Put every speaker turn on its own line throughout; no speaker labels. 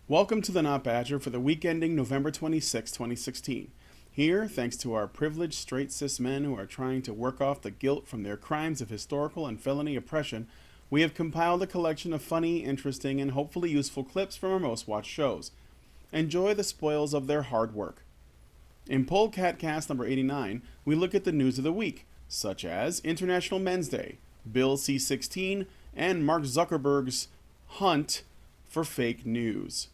Welcome to the Not Badger for the week ending November 26, 2016. Here, thanks to our privileged straight cis men who are trying to work off the guilt from their crimes of historical and felony oppression, we have compiled a collection of funny, interesting, and hopefully useful clips from our most watched shows. Enjoy the spoils of their hard work. In Polecatcast number 89, we look at the news of the week, such as International Men's Day, Bill C-16, and Mark Zuckerberg's hunt for fake news.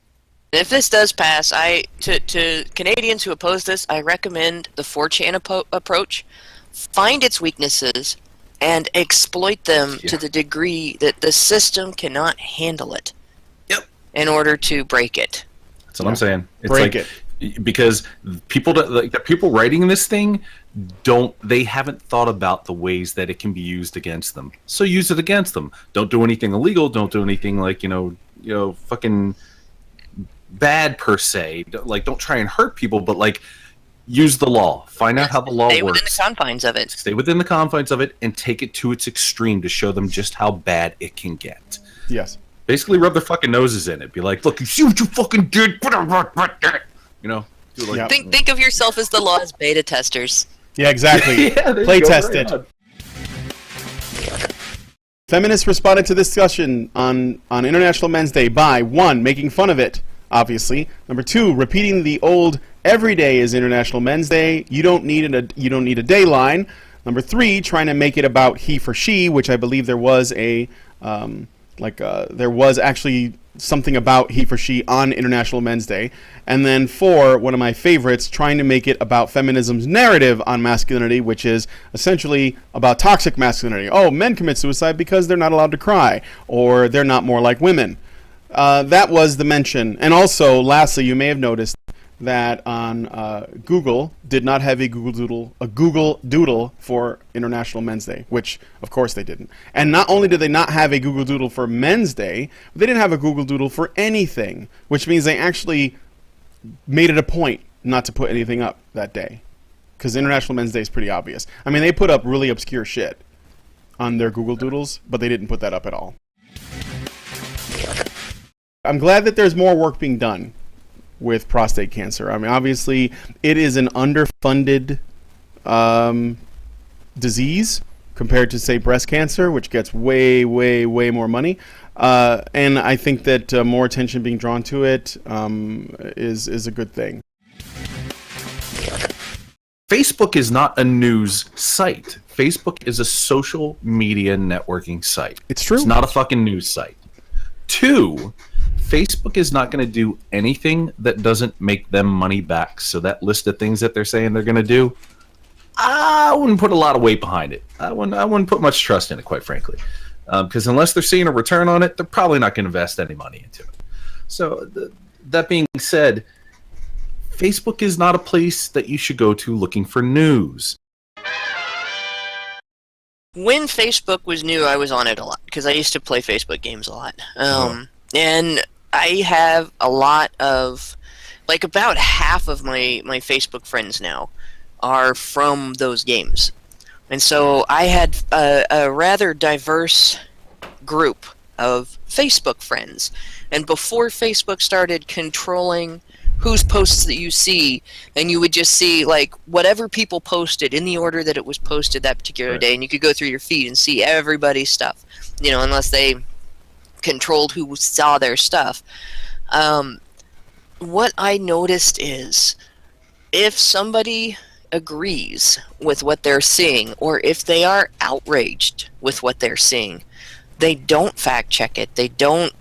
If this does pass, to Canadians who oppose this, I recommend the 4chan approach. Find its weaknesses and exploit them to the degree that the system cannot handle it.
Yep.
In order to break it.
That's what I'm saying. It's
break
it. Because people, the people writing this thing, they haven't thought about the ways that it can be used against them. So use it against them. Don't do anything illegal. Don't do anything like, fucking bad per se. Like, don't try and hurt people, but like, use the law. Find out how the law works.
Stay within the confines of it.
Stay within the confines of it and take it to its extreme to show them just how bad it can get.
Yes.
Basically, rub their fucking noses in it. Be like, look, you see what you fucking did?
Think of yourself as the law's beta testers.
Yeah, exactly. Play test it. Feminists responded to this discussion on International Men's Day by 1. Making fun of it, obviously. Number 2, repeating the old "every day is International Men's Day. You don't need a day" line. Number 3, trying to make it about he for she, which I believe there was there was actually something about he for she on International Men's Day. And then 4, one of my favorites, trying to make it about feminism's narrative on masculinity, which is essentially about toxic masculinity. Oh, men commit suicide because they're not allowed to cry, or they're not more like women. That was the mention. And also, lastly, you may have noticed that on Google did not have a Google Doodle for International Men's Day, which of course they didn't. And not only did they not have a Google Doodle for Men's Day, but they didn't have a Google Doodle for anything, which means they actually made it a point not to put anything up that day, because International Men's Day is pretty obvious. I mean, they put up really obscure shit on their Google Doodles, but they didn't put that up at all. I'm glad that there's more work being done with prostate cancer. I mean, obviously, it is an underfunded disease compared to, say, breast cancer, which gets way, way, way more money. And I think that more attention being drawn to it is a good thing.
Facebook is not a news site. Facebook is a social media networking site.
It's true.
It's not a fucking news site. 2, Facebook is not going to do anything that doesn't make them money back. So that list of things that they're saying they're going to do, I wouldn't put a lot of weight behind it. I wouldn't put much trust in it, quite frankly. Because unless they're seeing a return on it, they're probably not going to invest any money into it. So that being said, Facebook is not a place that you should go to looking for news.
When Facebook was new, I was on it a lot, because I used to play Facebook games a lot. And I have a lot of, like, about half of my Facebook friends now are from those games. And so I had a rather diverse group of Facebook friends. And before Facebook started controlling whose posts that you see, and you would just see, like, whatever people posted in the order that it was posted that particular day, and you could go through your feed and see everybody's stuff, unless they controlled who saw their stuff. What I noticed is, if somebody agrees with what they're seeing, or if they are outraged with what they're seeing, they don't fact check it, they don't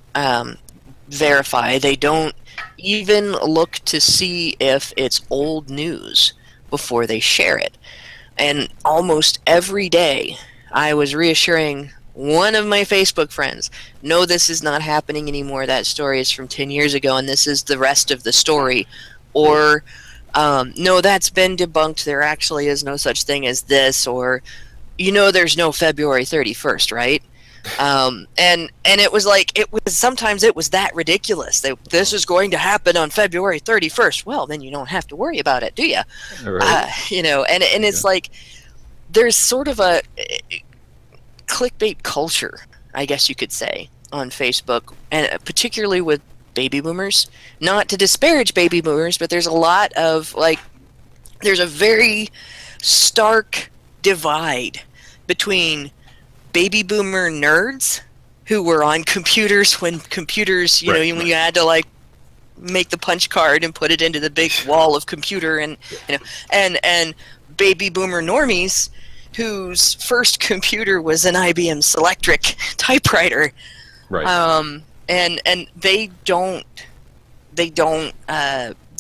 verify, they don't even look to see if it's old news before they share it. And almost every day I was reassuring one of my Facebook friends, no, this is not happening anymore, that story is from 10 years ago and this is the rest of the story. Or no, that's been debunked, there actually is no such thing as this. Or there's no February 31st, right? And it was like, sometimes it was that ridiculous. This is going to happen on February 31st. Well, then you don't have to worry about it, do you? Right. And it's like, there's sort of a clickbait culture, I guess you could say, on Facebook, and particularly with baby boomers. Not to disparage baby boomers, but there's a lot of, like, there's a very stark divide between baby boomer nerds who were on computers when computers, you know, when you had to, like, make the punch card and put it into the big wall of computer, and you know, and baby boomer normies whose first computer was an IBM Selectric typewriter, and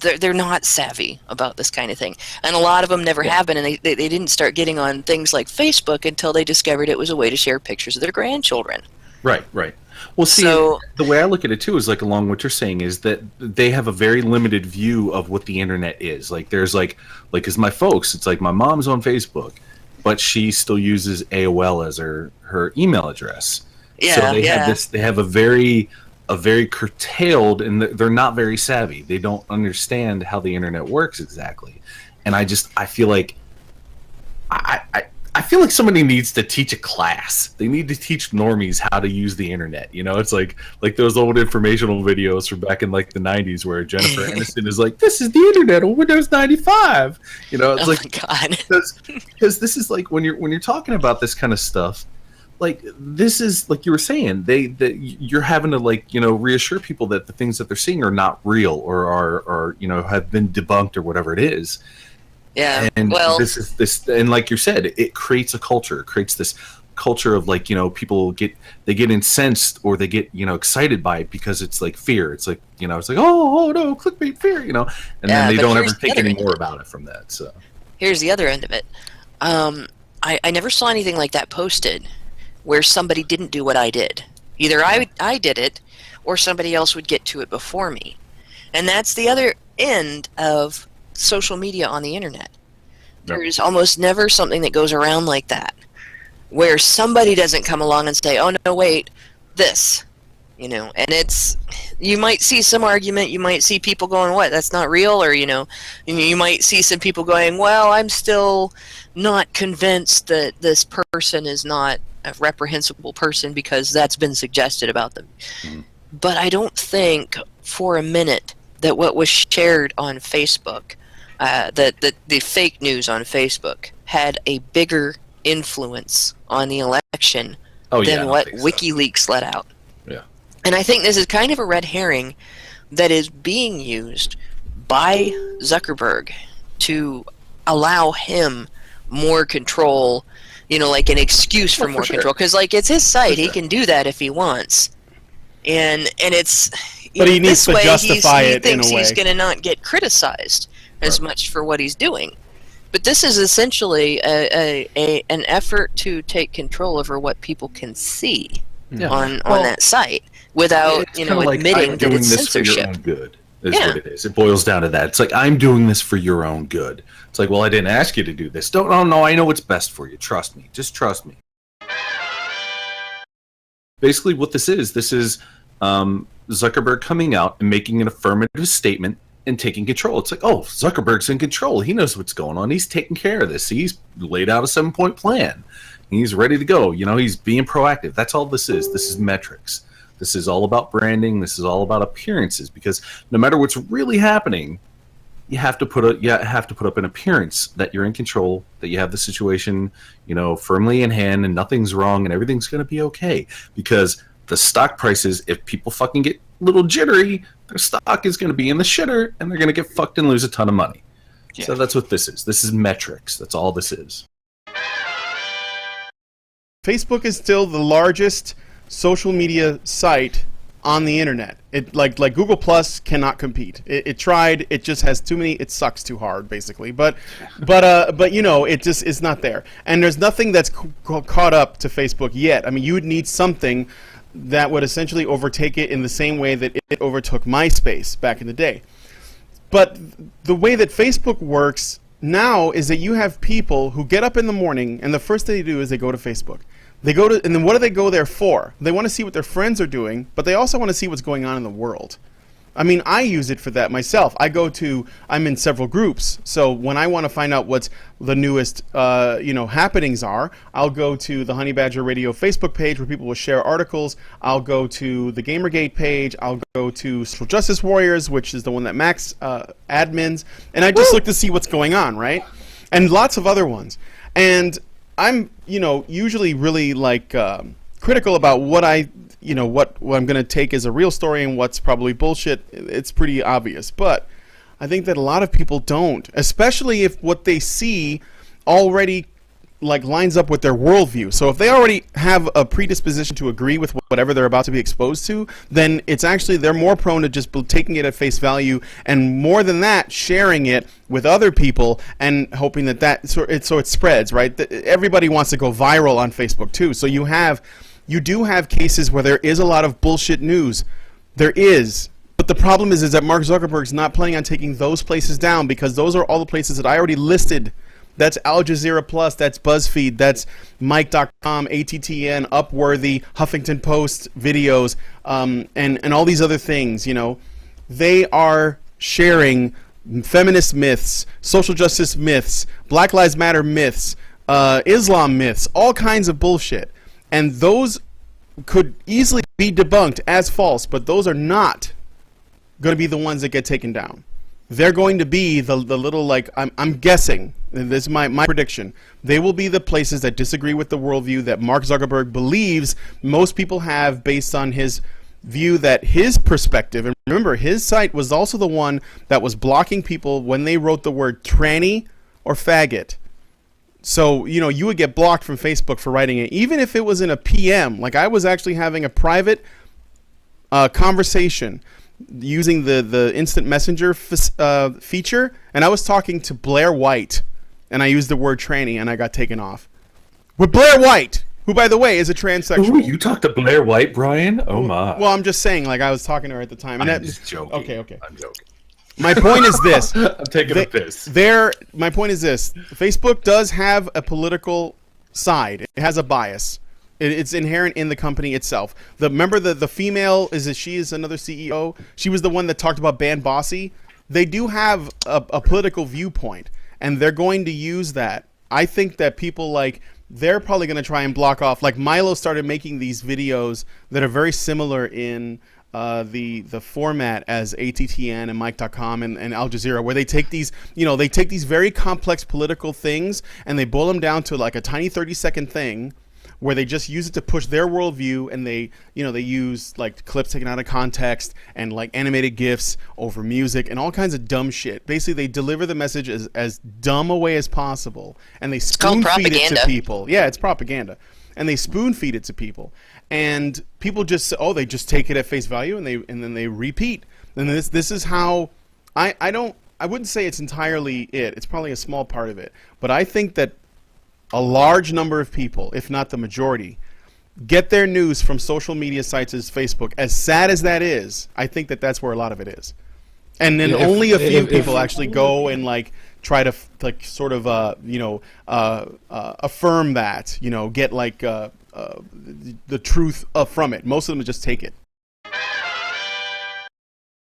they're not savvy about this kind of thing, and a lot of them never have been, and they didn't start getting on things like Facebook until they discovered it was a way to share pictures of their grandchildren.
Right. Well, see, the way I look at it too is, like, along what you're saying is that they have a very limited view of what the internet is. Like, there's like as my folks, it's like my mom's on Facebook, but she still uses AOL as her email address.
Yeah,
so they have this. They have a very curtailed, and they're not very savvy. They don't understand how the internet works exactly. And I feel like I feel like somebody needs to teach a class. They need to teach normies how to use the internet. You know, it's like those old informational videos from back in, like, the 90s where Jennifer Aniston is like, "This is the internet on Windows 95." You know, it's
my God.
because this is, like, when you're talking about this kind of stuff, like, this is, like you were saying, you're having to, like, you know, reassure people that the things that they're seeing are not real, or are you know, have been debunked, or whatever it is.
Yeah,
and
well,
and like you said, it creates a culture. It creates this culture of, like, you know, people get incensed, or they get, you know, excited by it because it's like fear. It's like, you know, it's like, oh no, clickbait fear, you know, and then they don't ever think any more about it from that. So
here's the other end of it. I never saw anything like that posted where somebody didn't do what I did. Either I did it, or somebody else would get to it before me, and that's the other end of social media on the internet. There's almost never something that goes around like that where somebody doesn't come along and say, "Oh no, wait, this," you know. And it's, you might see some argument, you might see people going, "What, that's not real," or, you know, you might see some people going, "Well, I'm still not convinced that this person is not a reprehensible person because that's been suggested about them." But I don't think for a minute that what was shared on Facebook, that the fake news on Facebook, had a bigger influence on the election than what WikiLeaks let out.
Yeah.
And I think this is kind of a red herring that is being used by Zuckerberg to allow him more control, you know, like an excuse for more control. Because, like, it's his site. He can do that if he wants. And it's...
But he needs to justify it in a way.
He thinks he's going to not get criticized as much for what he's doing. But this is essentially an effort to take control over what people can see on that site without, you know, admitting that it's censorship.
I'm doing this for your own good, is what it is. It boils down to that. It's like, I'm doing this for your own good. It's like, well, I didn't ask you to do this. No, I know what's best for you. Trust me. Just trust me. Basically, what this is Zuckerberg coming out and making an affirmative statement and taking control. It's like, oh, Zuckerberg's in control. He knows what's going on. He's taking care of this. He's laid out a 7-point plan. He's ready to go. You know, he's being proactive. That's all this is. This is metrics. This is all about branding. This is all about appearances, because no matter what's really happening, you have to put up an appearance that you're in control, that you have the situation, you know, firmly in hand, and nothing's wrong and everything's going to be okay. Because the stock prices, if people fucking get a little jittery, their stock is going to be in the shitter, and they're going to get fucked and lose a ton of money. Yeah. So that's what this is. This is metrics. That's all this is.
Facebook is still the largest social media site on the internet. It like Google Plus cannot compete. It tried. It just has too many. It sucks too hard, basically. But you know, it just is not there. And there's nothing that's caught up to Facebook yet. I mean, you would need something that would essentially overtake it in the same way that it overtook MySpace back in the day. But the way that Facebook works now is that you have people who get up in the morning, and the first thing they do is they go to Facebook. And then what do they go there for? They want to see what their friends are doing, but they also want to see what's going on in the world. I mean, I use it for that myself. I'm in several groups, so when I want to find out what's the newest, happenings are, I'll go to the Honey Badger Radio Facebook page where people will share articles. I'll go to the Gamergate page. I'll go to Social Justice Warriors, which is the one that Max admins, and I just look to see what's going on, right? And lots of other ones. And I'm, usually really critical about what what I'm going to take as a real story and what's probably bullshit. It's pretty obvious. But I think that a lot of people don't, especially if what they see already lines up with their worldview. So if they already have a predisposition to agree with whatever they're about to be exposed to, then it's actually, they're more prone to just taking it at face value, and more than that, sharing it with other people and hoping that so it spreads, right? Everybody wants to go viral on Facebook too. So you do have cases where there is a lot of bullshit news. There is. But the problem is that Mark Zuckerberg's not planning on taking those places down, because those are all the places that I already listed. That's Al Jazeera Plus, that's BuzzFeed, that's Mike.com, ATTN, Upworthy, Huffington Post videos, and all these other things, They are sharing feminist myths, social justice myths, Black Lives Matter myths, Islam myths, all kinds of bullshit. And those could easily be debunked as false, but those are not going to be the ones that get taken down. They're going to be the little, I'm guessing, this is my prediction, they will be the places that disagree with the worldview that Mark Zuckerberg believes most people have, based on his view that his perspective, and remember, his site was also the one that was blocking people when they wrote the word tranny or faggot. So, you would get blocked from Facebook for writing it, even if it was in a PM. I was actually having a private conversation using the instant messenger feature, and I was talking to Blair White, and I used the word tranny, and I got taken off. With Blair White, who, by the way, is a transsexual.
Ooh, you talked to Blair White, Brian? Oh, my.
Well, I'm just saying, I was talking to her at the time. And
I'm just joking.
Okay.
I'm joking.
My point is this.
I'm taking a piss.
My point is this. Facebook does have a political side. It has a bias. It's inherent in the company itself. Remember the female, she is another CEO? She was the one that talked about ban bossy. They do have a political viewpoint, and they're going to use that. I think that people they're probably going to try and block off. Milo started making these videos that are very similar in the format as ATTN and Mike.com and Al Jazeera, where they take these, they take these very complex political things and they boil them down to a tiny 30-second thing, where they just use it to push their worldview, and they use clips taken out of context and animated GIFs over music and all kinds of dumb shit. Basically, they deliver the message as dumb a way as possible, and they spoon feed it to people. Yeah, it's propaganda, and they spoon feed it to people, and people just they just take it at face value, and then they repeat. And this is how I wouldn't say it's entirely it. It's probably a small part of it, but I think that a large number of people, if not the majority, get their news from social media sites as Facebook. As sad as that is, I think that that's where a lot of it is. And then only a few people actually go and try to affirm that, get the truth from it. Most of them just take it.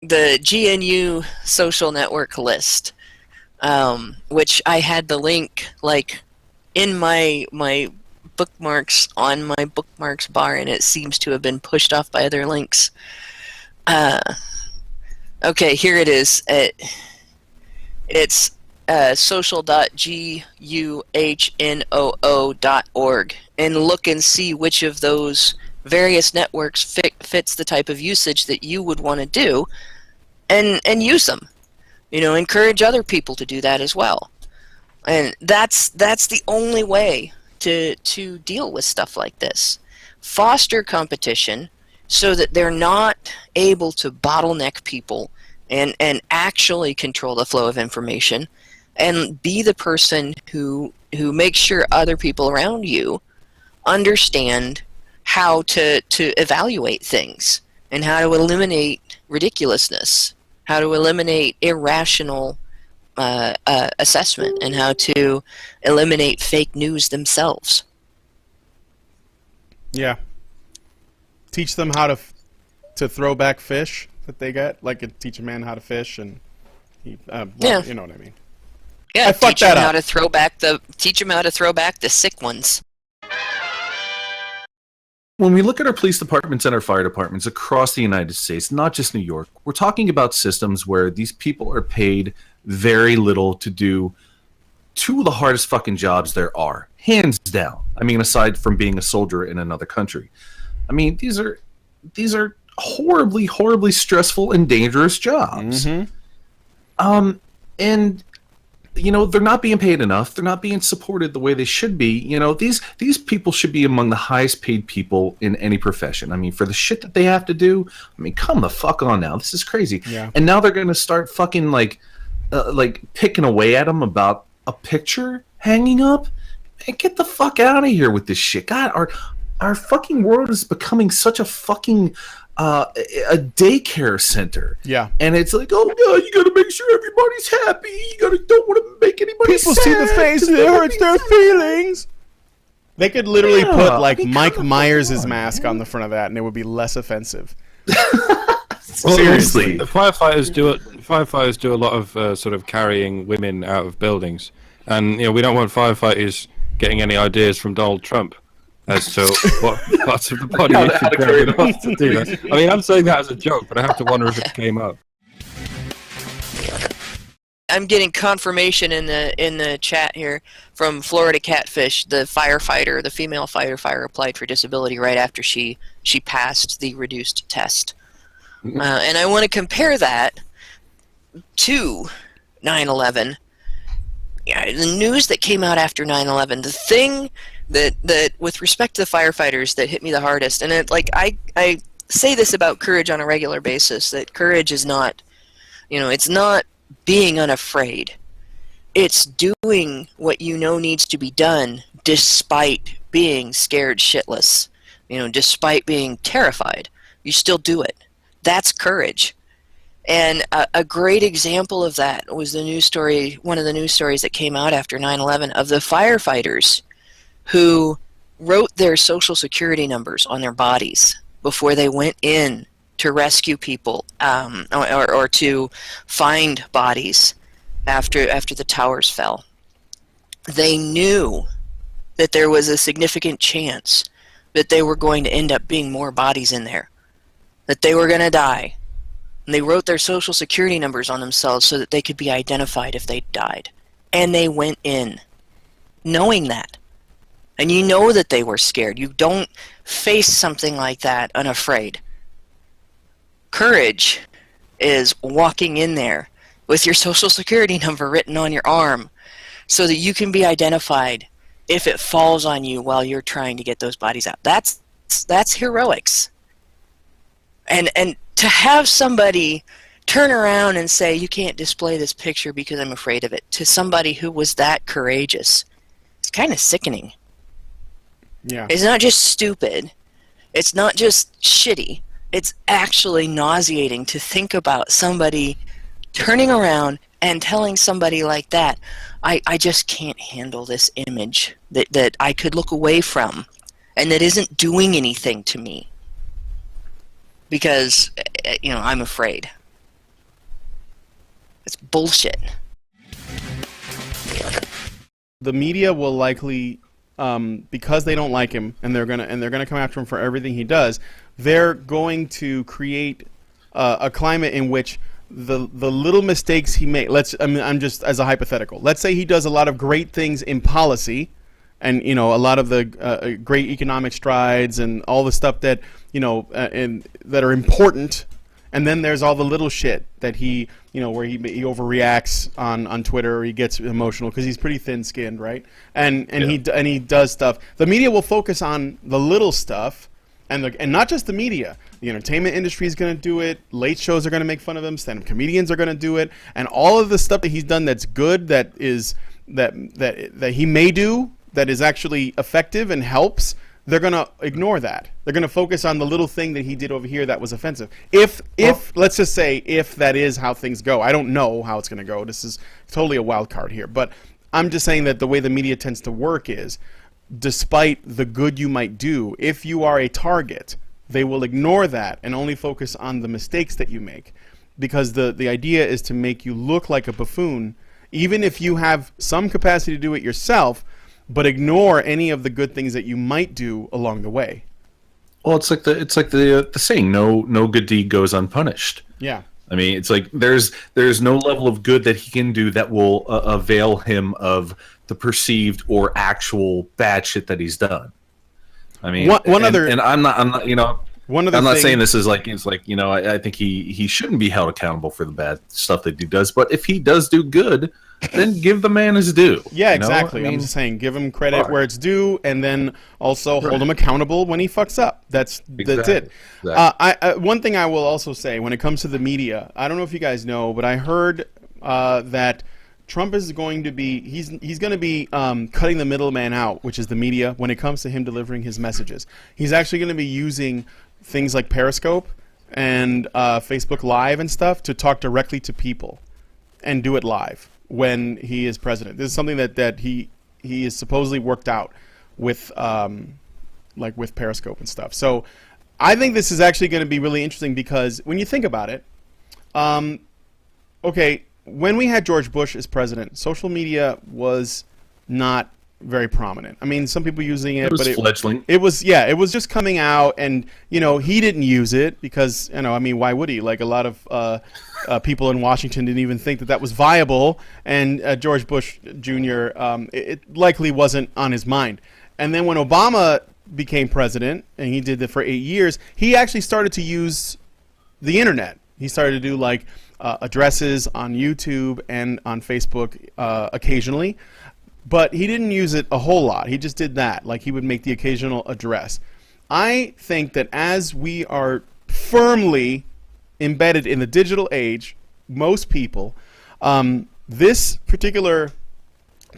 The GNU social network list, which I had the link in my bookmarks on my bookmarks bar, and it seems to have been pushed off by other links. Okay, here it is. It's social.guhnoo.org, and look and see which of those various networks fits the type of usage that you would want to do, and use them. Encourage other people to do that as well. And that's the only way to deal with stuff like this. Foster competition so that they're not able to bottleneck people and actually control the flow of information, and be the person who makes sure other people around you understand how to evaluate things, and how to eliminate ridiculousness, how to eliminate irrational assessment, and how to eliminate fake news themselves.
Yeah. Teach them how to throw back fish. that they get, like teach a man how to fish, and
Yeah.
you know what I mean.
Yeah,
I fucked
teach
that
them how
up.
to teach them how to throw back the sick ones.
When we look at our police departments and our fire departments across the United States, not just New York, we're talking about systems where these people are paid very little to do two of the hardest fucking jobs there are, hands down. I mean, aside from being a soldier in another country. I mean, these are horribly, horribly stressful and dangerous jobs. And you know, they're not being paid enough. They're not being supported the way they should be. You know, these people should be among the highest paid people in any profession. I mean, for the shit that they have to do, I mean, come the fuck on now. This is crazy.
Yeah.
And now they're going to start fucking like picking away at them about a picture hanging up. Man, get the fuck out of here with this shit. God, our fucking world is becoming such a fucking a daycare center.
Yeah.
And it's like, oh yeah, you gotta make sure everybody's happy. Don't want to make anybody
People
sad.
see the face, it hurts their feelings. They could literally put like Mike Myers' mask on the front of that, and it would be less offensive.
Well,
Seriously.
the firefighters do a lot of sort of carrying women out of buildings, and you know we don't want firefighters getting any ideas from Donald Trump as to what parts of the body you should carry enough to do that. I mean, I'm saying that as a joke, but I have to wonder if it came up.
I'm getting confirmation in the chat here from Florida Catfish. The female firefighter applied for disability right after she passed the reduced test. And I want to compare that to 9/11. Yeah, the news that came out after 9/11. The thing that with respect to the firefighters that hit me the hardest, and I say this about courage on a regular basis, that courage is not, it's not being unafraid. It's doing what you know needs to be done despite being scared shitless. Despite being terrified, you still do it. That's courage. And a great example of that was one of the news stories that came out after 9/11 of the firefighters who wrote their social security numbers on their bodies before they went in to rescue people or to find bodies after the towers fell. They knew that there was a significant chance that they were going to end up being more bodies in there, that they were going to die. And they wrote their social security numbers on themselves so that they could be identified if they died. And they went in knowing that. And you know that they were scared. You don't face something like that unafraid. Courage is walking in there with your social security number written on your arm so that you can be identified if it falls on you while you're trying to get those bodies out. That's heroics. And to have somebody turn around and say, you can't display this picture because I'm afraid of it, to somebody who was that courageous, it's kind of sickening.
Yeah.
It's not just stupid. It's not just shitty. It's actually nauseating to think about somebody turning around and telling somebody like that, I just can't handle this image that I could look away from and that isn't doing anything to me because, I'm afraid. It's bullshit.
The media will likely, because they don't like him, and they're gonna come after him for everything he does. They're going to create a climate in which the little mistakes he made. I'm just as a hypothetical. Let's say he does a lot of great things in policy, and a lot of the great economic strides and all the stuff that and that are important. And then there's all the little shit that he, where he overreacts on Twitter, or he gets emotional because he's pretty thin-skinned, right? And he does stuff. The media will focus on the little stuff, and not just the media. The entertainment industry is going to do it. Late shows are going to make fun of him. Stand-up comedians are going to do it, and all of the stuff that he's done that's good, that he may do, that is actually effective and helps. They're going to ignore that. They're going to focus on the little thing that he did over here that was offensive. If let's just say, if that is how things go. I don't know how it's going to go. This is totally a wild card here. But I'm just saying that the way the media tends to work is, despite the good you might do, if you are a target they will ignore that and only focus on the mistakes that you make, because the idea is to make you look like a buffoon, even if you have some capacity to do it yourself, but ignore any of the good things that you might do along the way.
Well, it's like the saying, no good deed goes unpunished.
Yeah.
I mean, it's like there's no level of good that he can do that will avail him of the perceived or actual bad shit that he's done. I mean, and I'm not, you know, I'm not saying this is like, it's like, you know, I think he shouldn't be held accountable for the bad stuff that he does, but if he does do good, then give the man his due.
Yeah, exactly. I mean, I'm just saying, give him credit where it's due, and then also hold him accountable when he fucks up. That's it. Exactly. One thing I will also say when it comes to the media, I don't know if you guys know, but I heard that Trump is going to be he's going to be cutting the middleman out, which is the media, when it comes to him delivering his messages. He's actually going to be using things like Periscope and Facebook Live and stuff to talk directly to people and do it live when he is president. This is something that he is supposedly worked out with like with Periscope and stuff. So I think this is actually going to be really interesting, because when you think about it, okay, when we had George Bush as president, social media was not very prominent. I mean, some people using it, but
fledgling.
It was just coming out, and you know, he didn't use it because, you know, I mean, why would he? Like, a lot of people in Washington didn't even think that was viable, and George Bush Jr. It likely wasn't on his mind. And then when Obama became president, and he did it for 8 years, he actually started to use the internet. He started to do like addresses on YouTube and on Facebook occasionally. But he didn't use it a whole lot. He just did that. Like, he would make the occasional address. I think that as we are firmly embedded in the digital age, most people, this particular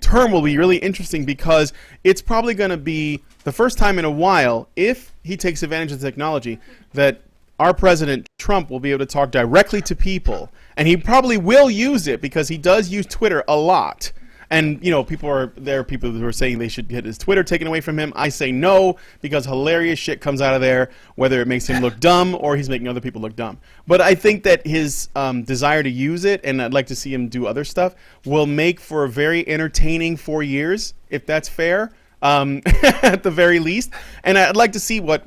term will be really interesting, because it's probably going to be the first time in a while, if he takes advantage of the technology, that our president Trump will be able to talk directly to people. And he probably will use it, because he does use Twitter a lot. And, you know, people who are saying they should get his Twitter taken away from him. I say no, because hilarious shit comes out of there, whether it makes him look dumb or he's making other people look dumb. But I think that his desire to use it, and I'd like to see him do other stuff, will make for a very entertaining 4 years, if that's fair, at the very least. And I'd like to see what's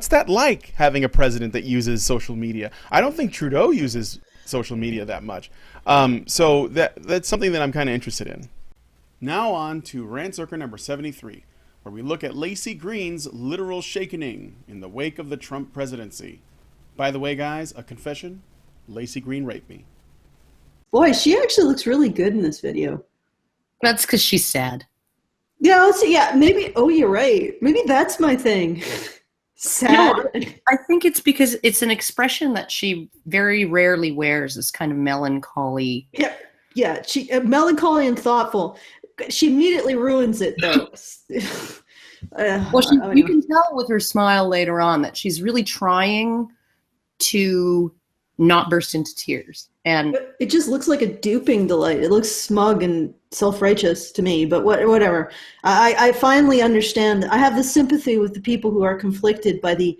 that like, having a president that uses social media. I don't think Trudeau uses social media that much. So that's something that I'm kind of interested in. Now on to Rant Circle number 73, where we look at Laci Green's literal shakening in the wake of the Trump presidency. By the way, guys, a confession: Laci Green raped me.
Boy, she actually looks really good in this video.
That's because she's sad.
Yeah, let's see. Yeah, maybe. Oh, you're right. Maybe that's my thing. Sad.
No, I think it's because it's an expression that she very rarely wears, this kind of melancholy.
Yeah. She melancholy and thoughtful. She immediately ruins it, though.
Well, you can tell with her smile later on that she's really trying to not burst into tears. And
it just looks like a duping delight. It looks smug and self-righteous to me, but whatever. I finally understand. I have the sympathy with the people who are conflicted by the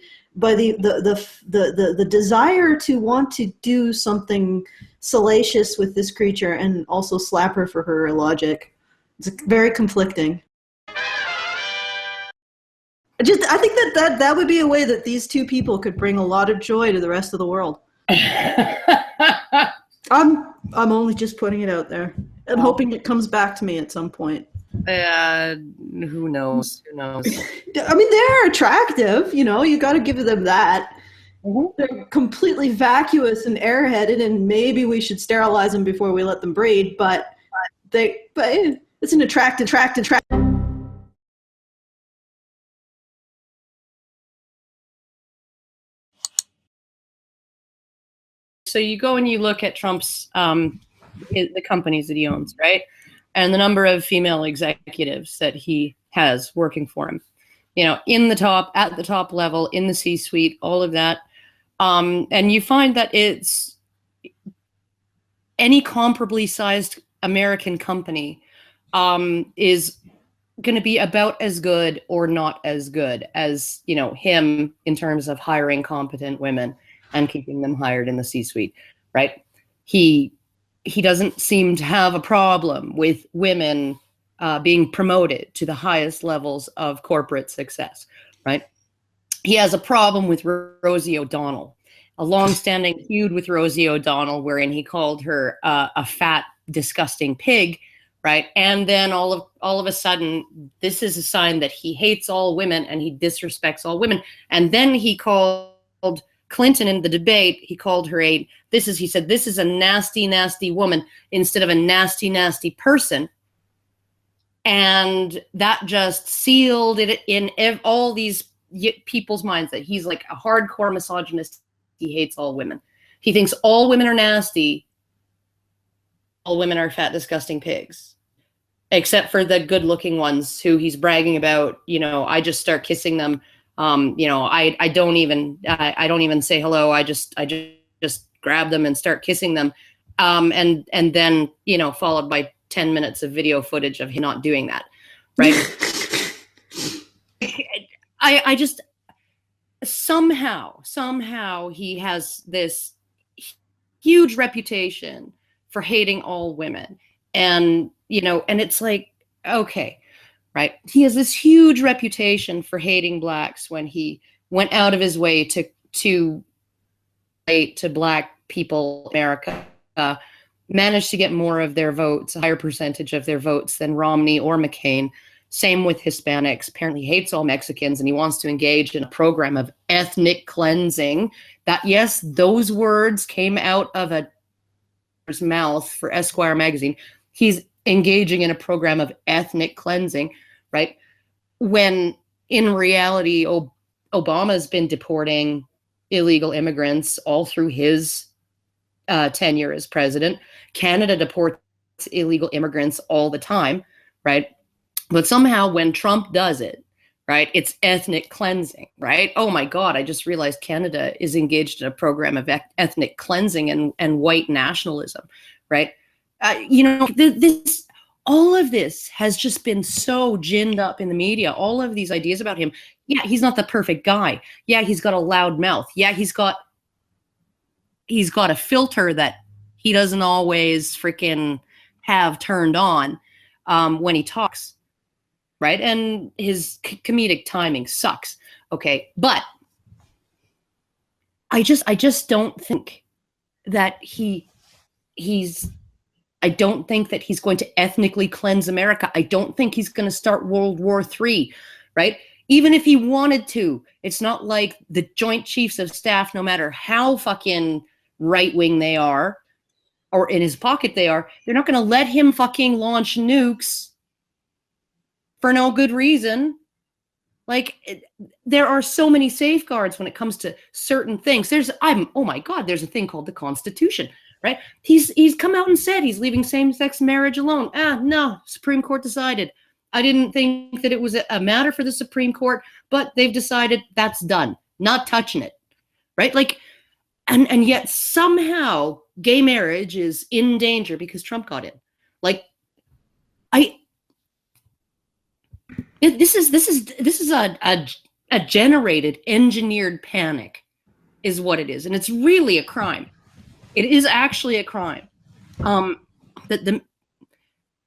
desire to want to do something salacious with this creature and also slap her for her illogic. It's very conflicting. I think that would be a way that these two people could bring a lot of joy to the rest of the world. I'm only just putting it out there and hoping it comes back to me at some point.
Who knows?
I mean, they're attractive, you know, you got to give them that. Mm-hmm. They're completely vacuous and airheaded, and maybe we should sterilize them before we let them breed, but it's an attract.
So you go and you look at Trump's the companies that he owns, right? And the number of female executives that he has working for him, you know, at the top level, in the C-suite, all of that. And you find that it's any comparably sized American company is going to be about as good or not as good as, you know, him in terms of hiring competent women and keeping them hired in the C-suite, right? He doesn't seem to have a problem with women being promoted to the highest levels of corporate success, right? He has a problem with Rosie O'Donnell, a long-standing feud with Rosie O'Donnell, wherein he called her a fat, disgusting pig, right? And then all of a sudden, this is a sign that he hates all women and he disrespects all women. And then he called Clinton in the debate. He called her he said, this is a nasty, nasty woman instead of a nasty, nasty person. And that just sealed it in all these people's minds that he's like a hardcore misogynist. He hates all women. He thinks all women are nasty. All women are fat, disgusting pigs, except for the good-looking ones who he's bragging about. You know, I just start kissing them. You know, I don't even say hello. I just grab them and start kissing them, and then, you know, followed by 10 minutes of video footage of him not doing that, right? I just somehow he has this huge reputation for hating all women, and, you know, and it's like, okay, right? He has this huge reputation for hating blacks when he went out of his way to black people in America, managed to get more of their votes, a higher percentage of their votes than Romney or McCain. Same with Hispanics. Apparently hates all Mexicans, and he wants to engage in a program of ethnic cleansing. That, yes, those words came out of a mouth for Esquire magazine. He's engaging in a program of ethnic cleansing, right? When in reality, Obama's been deporting illegal immigrants all through his tenure as president. Canada deports illegal immigrants all the time, right? But somehow when Trump does it, right, it's ethnic cleansing, right? Oh my God, I just realized Canada is engaged in a program of ethnic cleansing and white nationalism, right? You know, all of this has just been so ginned up in the media. All of these ideas about him. Yeah, he's not the perfect guy. Yeah, he's got a loud mouth. Yeah, he's got a filter that he doesn't always freaking have turned on when he talks, right? And his comedic timing sucks. Okay, but I just don't think that I don't think that he's going to ethnically cleanse America. I don't think he's going to start World War III, right? Even if he wanted to, it's not like the Joint Chiefs of Staff, no matter how fucking right-wing they are, or in his pocket they are, they're not going to let him fucking launch nukes for no good reason. Like, there are so many safeguards when it comes to certain things. Oh my God, there's a thing called the Constitution, right? He's come out and said he's leaving same-sex marriage alone. No, Supreme Court decided. I didn't think that it was a matter for the Supreme Court, but they've decided that's done. Not touching it, right? Like, and yet somehow gay marriage is in danger because Trump got in. Like, this is a generated, engineered panic, is what it is, and it's really a crime. It is actually a crime.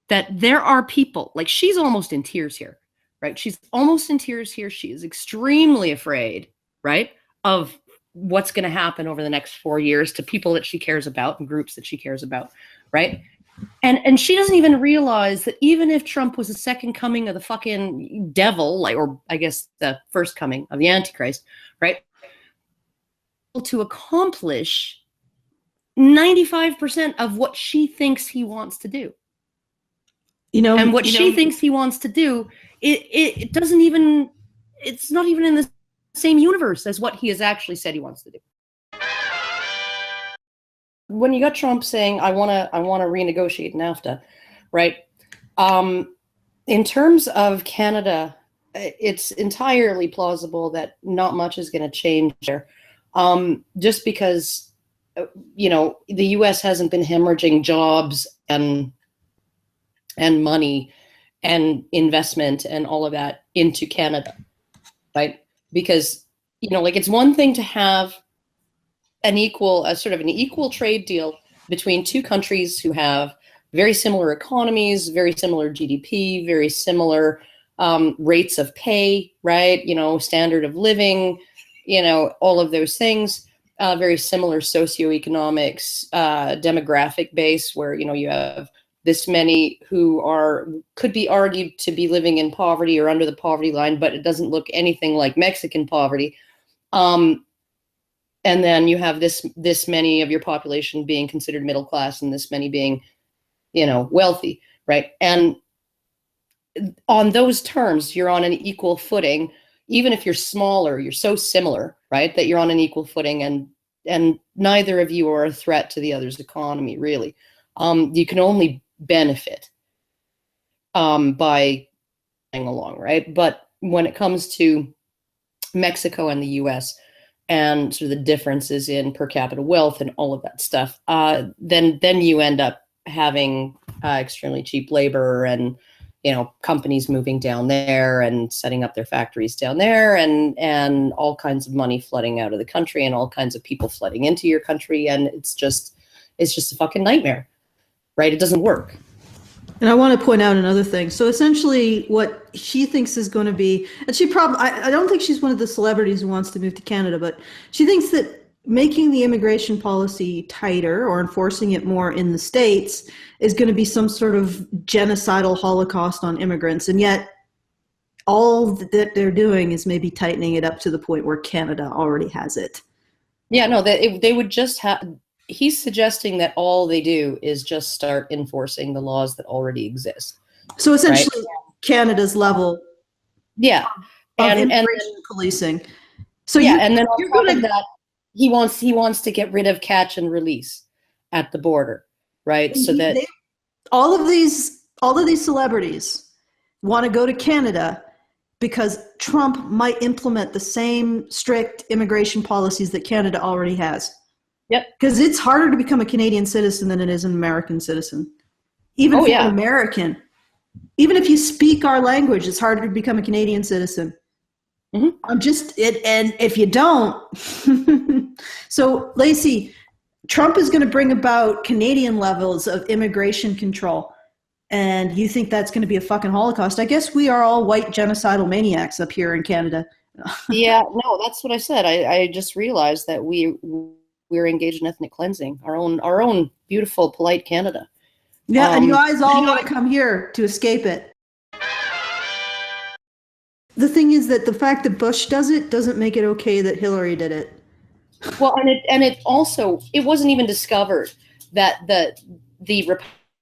That there are people, like, she's almost in tears here, right? She's almost in tears here. She is extremely afraid, right, of what's going to happen over the next 4 years to people that she cares about and groups that she cares about, right? And she doesn't even realize that even if Trump was the second coming of the fucking devil, like, or I guess the first coming of the Antichrist, right, to accomplish 95% of what she thinks he wants to do. You know, and what she thinks he wants to do, it doesn't even, it's not even in the same universe as what he has actually said he wants to do. When you got Trump saying, I want to renegotiate NAFTA, right? In terms of Canada, it's entirely plausible that not much is going to change there. Just because, you know, the US hasn't been hemorrhaging jobs and money and investment and all of that into Canada, right? Because, like it's one thing to have a sort of an equal trade deal between two countries who have very similar economies, very similar GDP, very similar rates of pay, right? Standard of living, all of those things, very similar socioeconomics, demographic base where, you have this many who could be argued to be living in poverty or under the poverty line, but it doesn't look anything like Mexican poverty. And then you have this many of your population being considered middle class and this many being, wealthy, right? And on those terms, you're on an equal footing. Even if you're smaller, you're so similar, right, that you're on an equal footing, and neither of you are a threat to the other's economy, really. You can only benefit by going along, right? But when it comes to Mexico and the U.S. and sort of the differences in per capita wealth and all of that stuff, then you end up having extremely cheap labor and companies moving down there and setting up their factories down there, and all kinds of money flooding out of the country and all kinds of people flooding into your country, and it's just a fucking nightmare, right? It doesn't work.
And I want to point out another thing. So essentially what she thinks is going to be, and I don't think she's one of the celebrities who wants to move to Canada, but she thinks that making the immigration policy tighter or enforcing it more in the States is going to be some sort of genocidal holocaust on immigrants. And yet all that they're doing is maybe tightening it up to the point where Canada already has it.
Yeah, no, they would just have, he's suggesting that all they do is just start enforcing the laws that already exist.
So essentially,
right?
Canada's level
of
immigration policing. So
and then on top of that, he wants to get rid of catch and release at the border, right? So that
all of these celebrities want to go to Canada because Trump might implement the same strict immigration policies that Canada already has.
Yep.
Because it's harder to become a Canadian citizen than it is an American citizen. Even if you're an American. Even if you speak our language, it's harder to become a Canadian citizen. Mm-hmm. And if you don't. So, Laci, Trump is going to bring about Canadian levels of immigration control. And you think that's going to be a fucking Holocaust. I guess we are all white genocidal maniacs up here in Canada.
Yeah, no, that's what I said. I just realized that we're engaged in ethnic cleansing, our own beautiful, polite Canada.
Yeah, and you guys all want to come here to escape it. The thing is that the fact that Bush does it doesn't make it okay that Hillary did it.
Well, and it also, it wasn't even discovered that the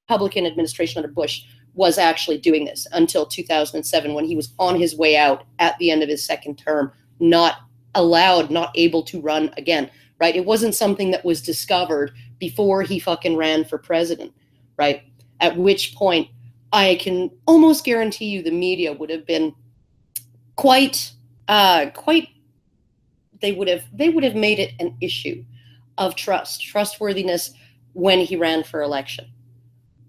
Republican administration under Bush was actually doing this until 2007, when he was on his way out at the end of his second term, not able to run again. Right? It wasn't something that was discovered before he fucking ran for president, right? At which point I can almost guarantee you the media would have been quite they would have made it an issue of trustworthiness when he ran for election,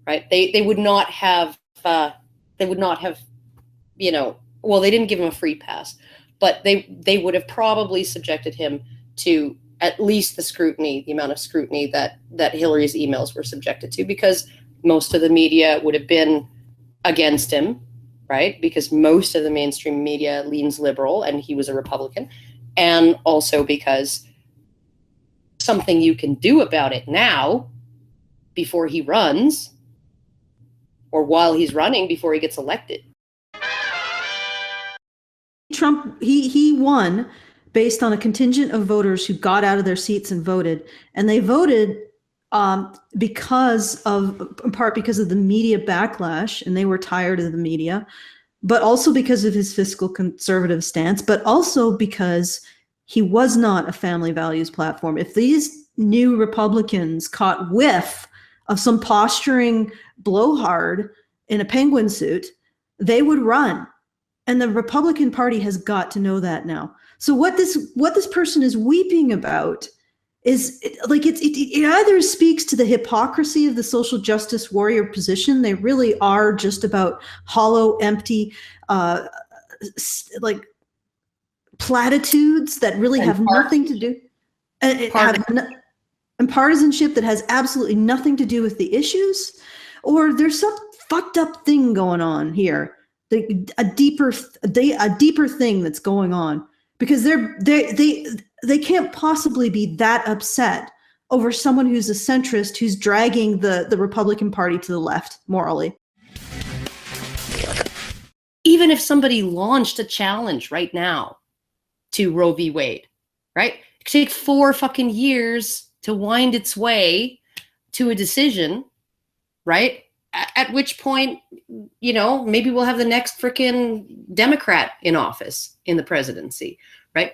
right? They would not have they didn't give him a free pass, but they would have probably subjected him to at least the amount of scrutiny that Hillary's emails were subjected to, because most of the media would have been against him, right? Because most of the mainstream media leans liberal and he was a Republican. And also because something you can do about it now before he runs, or while he's running before he gets elected.
Trump, he won based on a contingent of voters who got out of their seats and voted. And they voted in part because of the media backlash, and they were tired of the media, but also because of his fiscal conservative stance, but also because he was not a family values platform. If these new Republicans caught whiff of some posturing blowhard in a penguin suit, they would run. And the Republican Party has got to know that now. So what this person is weeping about it either speaks to the hypocrisy of the social justice warrior position. They really are just about hollow, empty, like platitudes that really have nothing to do, and partisanship that has absolutely nothing to do with the issues, or there's some fucked up thing going on here, a deeper thing that's going on, because they can't possibly be that upset over someone who's a centrist who's dragging the Republican Party to the left morally.
Even if somebody launched a challenge right now to Roe v. Wade, right? It could take 4 fucking years to wind its way to a decision, right? At which point, maybe we'll have the next frickin' Democrat in office in the presidency, right?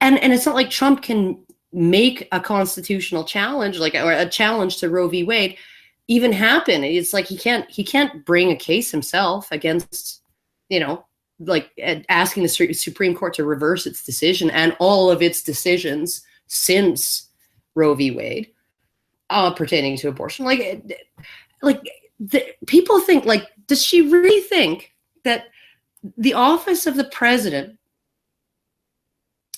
And it's not like Trump can make a constitutional challenge, or a challenge to Roe v. Wade even happen. It's like he can't bring a case himself against, asking the Supreme Court to reverse its decision and all of its decisions since Roe v. Wade pertaining to abortion. People think, does she really think that the office of the president,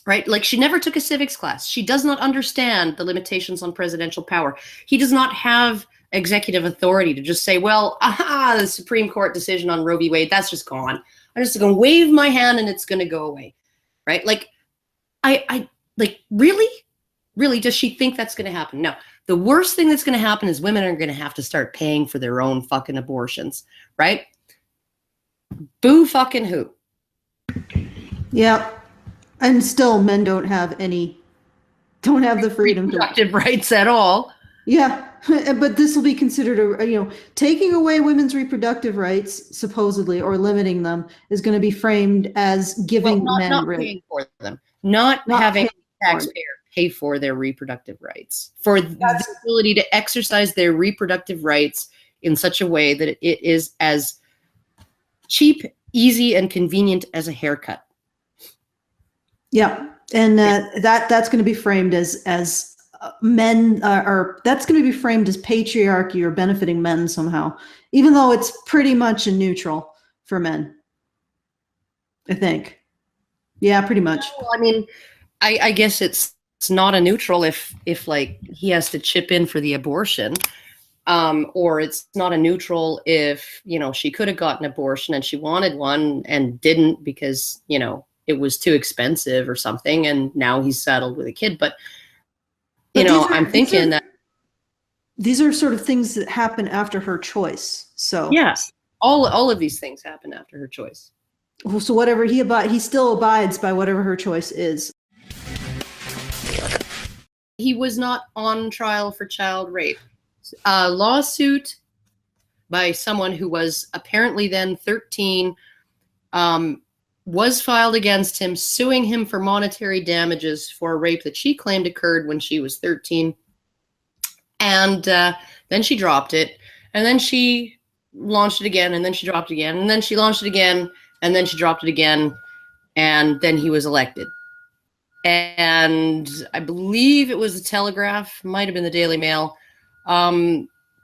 right? She never took a civics class. She does not understand the limitations on presidential power. He does not have executive authority to just say, well, the Supreme Court decision on Roe v. Wade, that's just gone. I'm just going to wave my hand and it's going to go away, right? Really, does she think that's going to happen? No. The worst thing that's going to happen is women are going to have to start paying for their own fucking abortions, right? Boo fucking who?
Yeah. And still men don't have the freedom to
reproductive rights at all.
Yeah. But this will be considered taking away women's reproductive rights, supposedly, or limiting them, is going to be framed as giving men
not paying for them, not having taxpayer pay for their reproductive rights, for the ability to exercise their reproductive rights in such a way that it is as cheap, easy, and convenient as a haircut.
Yeah, and that's going to be framed as men, or that's going to be framed as patriarchy or benefiting men somehow, even though it's pretty much a neutral for men, I think. Yeah, pretty much.
Well, I mean, I guess it's not a neutral if he has to chip in for the abortion, or it's not a neutral if she could have gotten an abortion and she wanted one and didn't because it was too expensive or something, and now he's saddled with a kid. But I'm thinking that
these are sort of things that happen after her choice. So
yes, all of these things happen after her choice.
So whatever he still abides by whatever her choice is.
He was not on trial for child rape. A lawsuit by someone who was apparently then 13 was filed against him, suing him for monetary damages for a rape that she claimed occurred when she was 13. And then she dropped it. And then she launched it again. And then she dropped it again. And then she launched it again. And then she dropped it again. And then he was elected. And I believe it was the Telegraph, might have been the Daily Mail,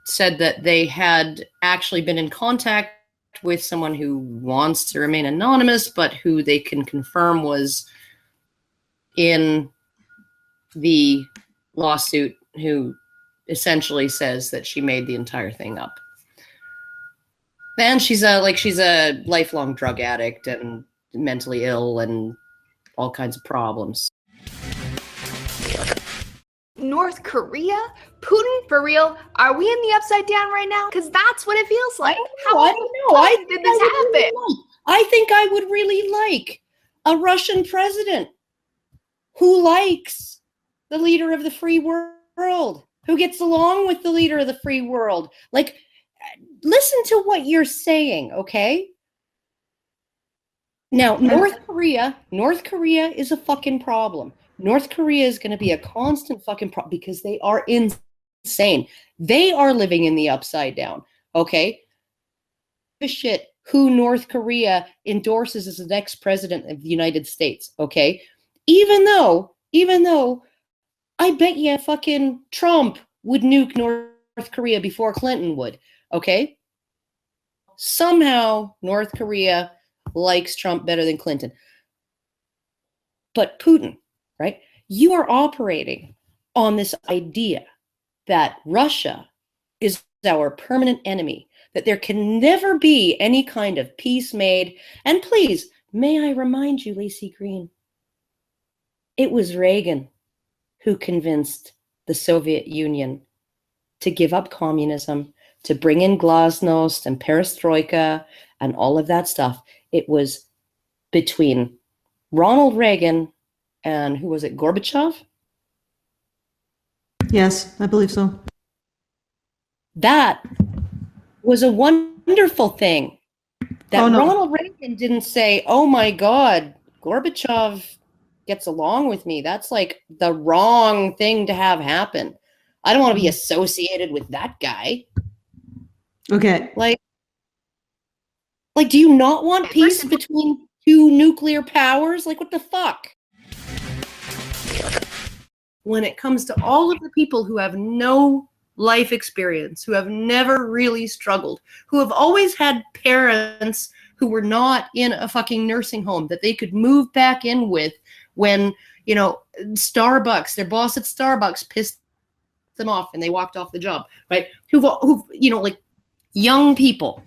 said that they had actually been in contact with someone who wants to remain anonymous, but who they can confirm was in the lawsuit, who essentially says that she made the entire thing up. And she's a lifelong drug addict and mentally ill and all kinds of problems.
North Korea? Putin? For real? Are we in the upside down right now? Because that's what it feels like.
I don't know.
Did this happen?
I think I would really like a Russian president who likes the leader of the free world, who gets along with the leader of the free world. Listen to what you're saying, okay? Now, North Korea is a fucking problem. North Korea is going to be a constant fucking problem because they are insane. They are living in the upside down, okay? The shit who North Korea endorses as the next president of the United States, okay? Even though I bet you fucking Trump would nuke North Korea before Clinton would. Okay? Somehow North Korea likes Trump better than Clinton. But Putin, right? You are operating on this idea that Russia is our permanent enemy, that there can never be any kind of peace made. And please, may I remind you, Laci Green, it was Reagan who convinced the Soviet Union to give up communism, to bring in glasnost and perestroika and all of that stuff. It was between Ronald Reagan and who was it, Gorbachev?
Yes, I believe so.
That was a wonderful thing. That
Oh, no.
Ronald Reagan didn't say, oh my God, Gorbachev gets along with me. That's like the wrong thing to have happen. I don't want to be associated with that guy.
Okay.
Like, do you not want peace between two nuclear powers? Like, what the fuck? When it comes to all of the people who have no life experience, who have never really struggled, who have always had parents who were not in a fucking nursing home that they could move back in with when, you know, Starbucks, their boss at Starbucks pissed them off and they walked off the job, right? Who've you know, like young people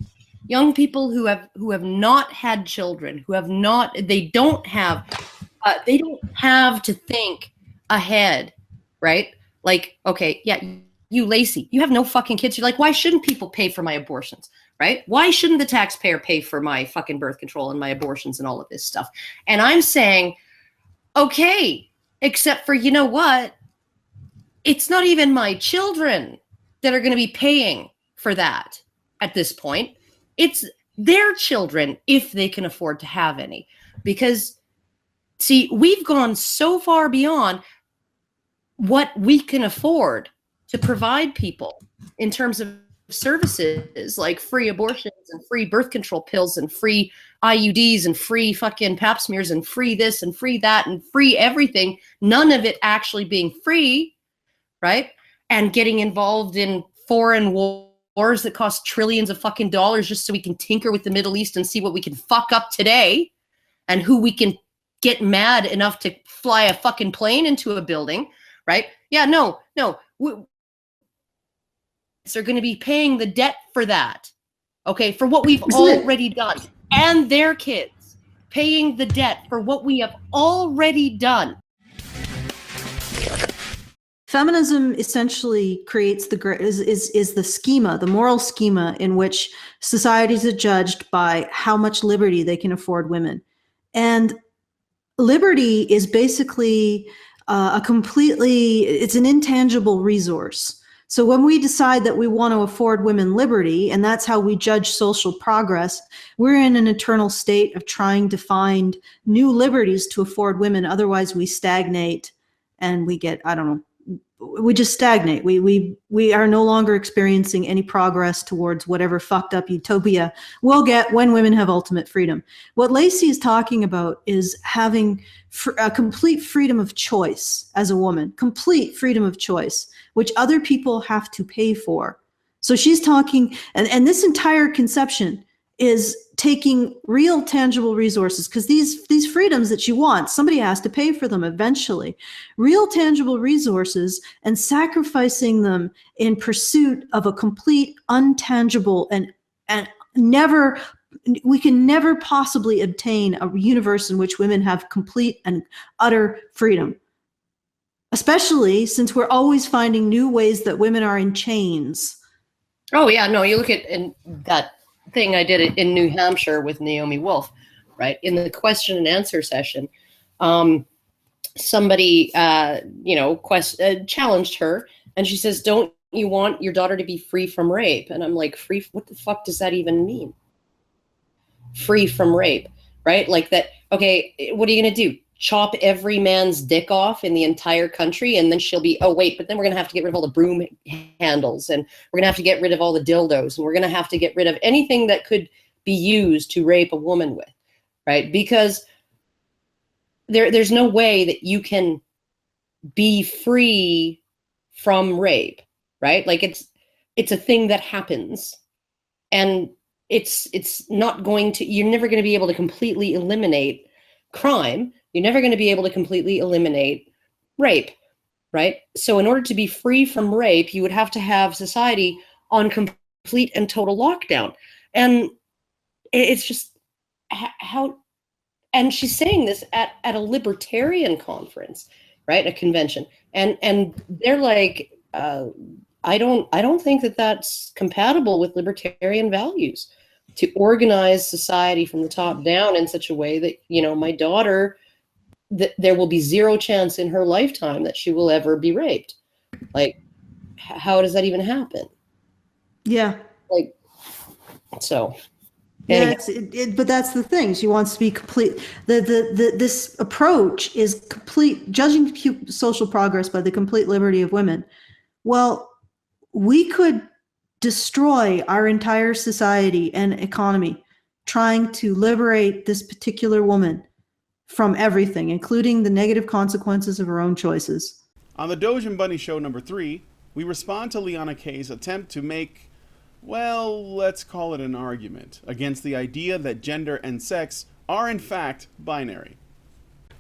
who have not had children, they don't have to think ahead, right? Like, okay, yeah, you Laci, you have no fucking kids. You're like, why shouldn't people pay for my abortions, right? Why shouldn't the taxpayer pay for my fucking birth control and my abortions and all of this stuff? And I'm saying, okay, except for, you know what? It's not even my children that are going to be paying for that at this point. It's their children if they can afford to have any. Because, see, we've gone so far beyond what we can afford to provide people in terms of services like free abortions and free birth control pills and free IUDs and free fucking pap smears and free this and free that and free everything. None of it actually being free, right? And getting involved in foreign wars that cost trillions of fucking dollars just so we can tinker with the Middle East and see what we can fuck up today and who we can get mad enough to fly a fucking plane into a building, right? Yeah, no. They're going to be paying the debt for that, okay, for what we've already done. And their kids paying the debt for what we have already done.
Feminism essentially creates is the schema, the moral schema in which societies are judged by how much liberty they can afford women. And liberty is basically it's an intangible resource. So when we decide that we want to afford women liberty, and that's how we judge social progress, we're in an eternal state of trying to find new liberties to afford women. Otherwise we stagnate and we get, we just stagnate. We are no longer experiencing any progress towards whatever fucked up utopia we'll get when women have ultimate freedom. What Laci is talking about is having a complete freedom of choice as a woman, complete freedom of choice, which other people have to pay for. So she's talking, and this entire conception is taking real tangible resources, because these freedoms that you want, somebody has to pay for them eventually. Real tangible resources and sacrificing them in pursuit of a complete untangible and we can never possibly obtain a universe in which women have complete and utter freedom. Especially since we're always finding new ways that women are in chains.
Oh yeah, no, you look at that thing I did in New Hampshire with Naomi Wolf, right? In the question and answer session, somebody, challenged her, and she says, "Don't you want your daughter to be free from rape?" And I'm like, "Free? What the fuck does that even mean? Free from rape, right? Like that? Okay, what are you gonna do? Chop every man's dick off in the entire country, and then she'll be, oh wait, but then we're gonna have to get rid of all the broom handles, and we're gonna have to get rid of all the dildos, and we're gonna have to get rid of anything that could be used to rape a woman with, right? Because there's no way that you can be free from rape, right? Like it's a thing that happens, and it's not going to, you're never going to be able to completely eliminate crime. You're never going to be able to completely eliminate rape, right? So in order to be free from rape, you would have to have society on complete and total lockdown. And it's just how, and she's saying this at a libertarian conference, right? A convention. And they're like, I don't think that that's compatible with libertarian values, to organize society from the top down in such a way that, you know, my daughter, that there will be zero chance in her lifetime that she will ever be raped. Like, how does that even happen?
Yeah.
Like, so.
Yeah,
Anyhow.
but that's the thing. She wants to be complete. This approach is complete, judging social progress by the complete liberty of women. Well, we could destroy our entire society and economy trying to liberate this particular woman from everything, including the negative consequences of her own choices.
On the Doge and Bunny show number 3, we respond to Liana Kay's attempt to make, well, let's call it an argument against the idea that gender and sex are in fact binary.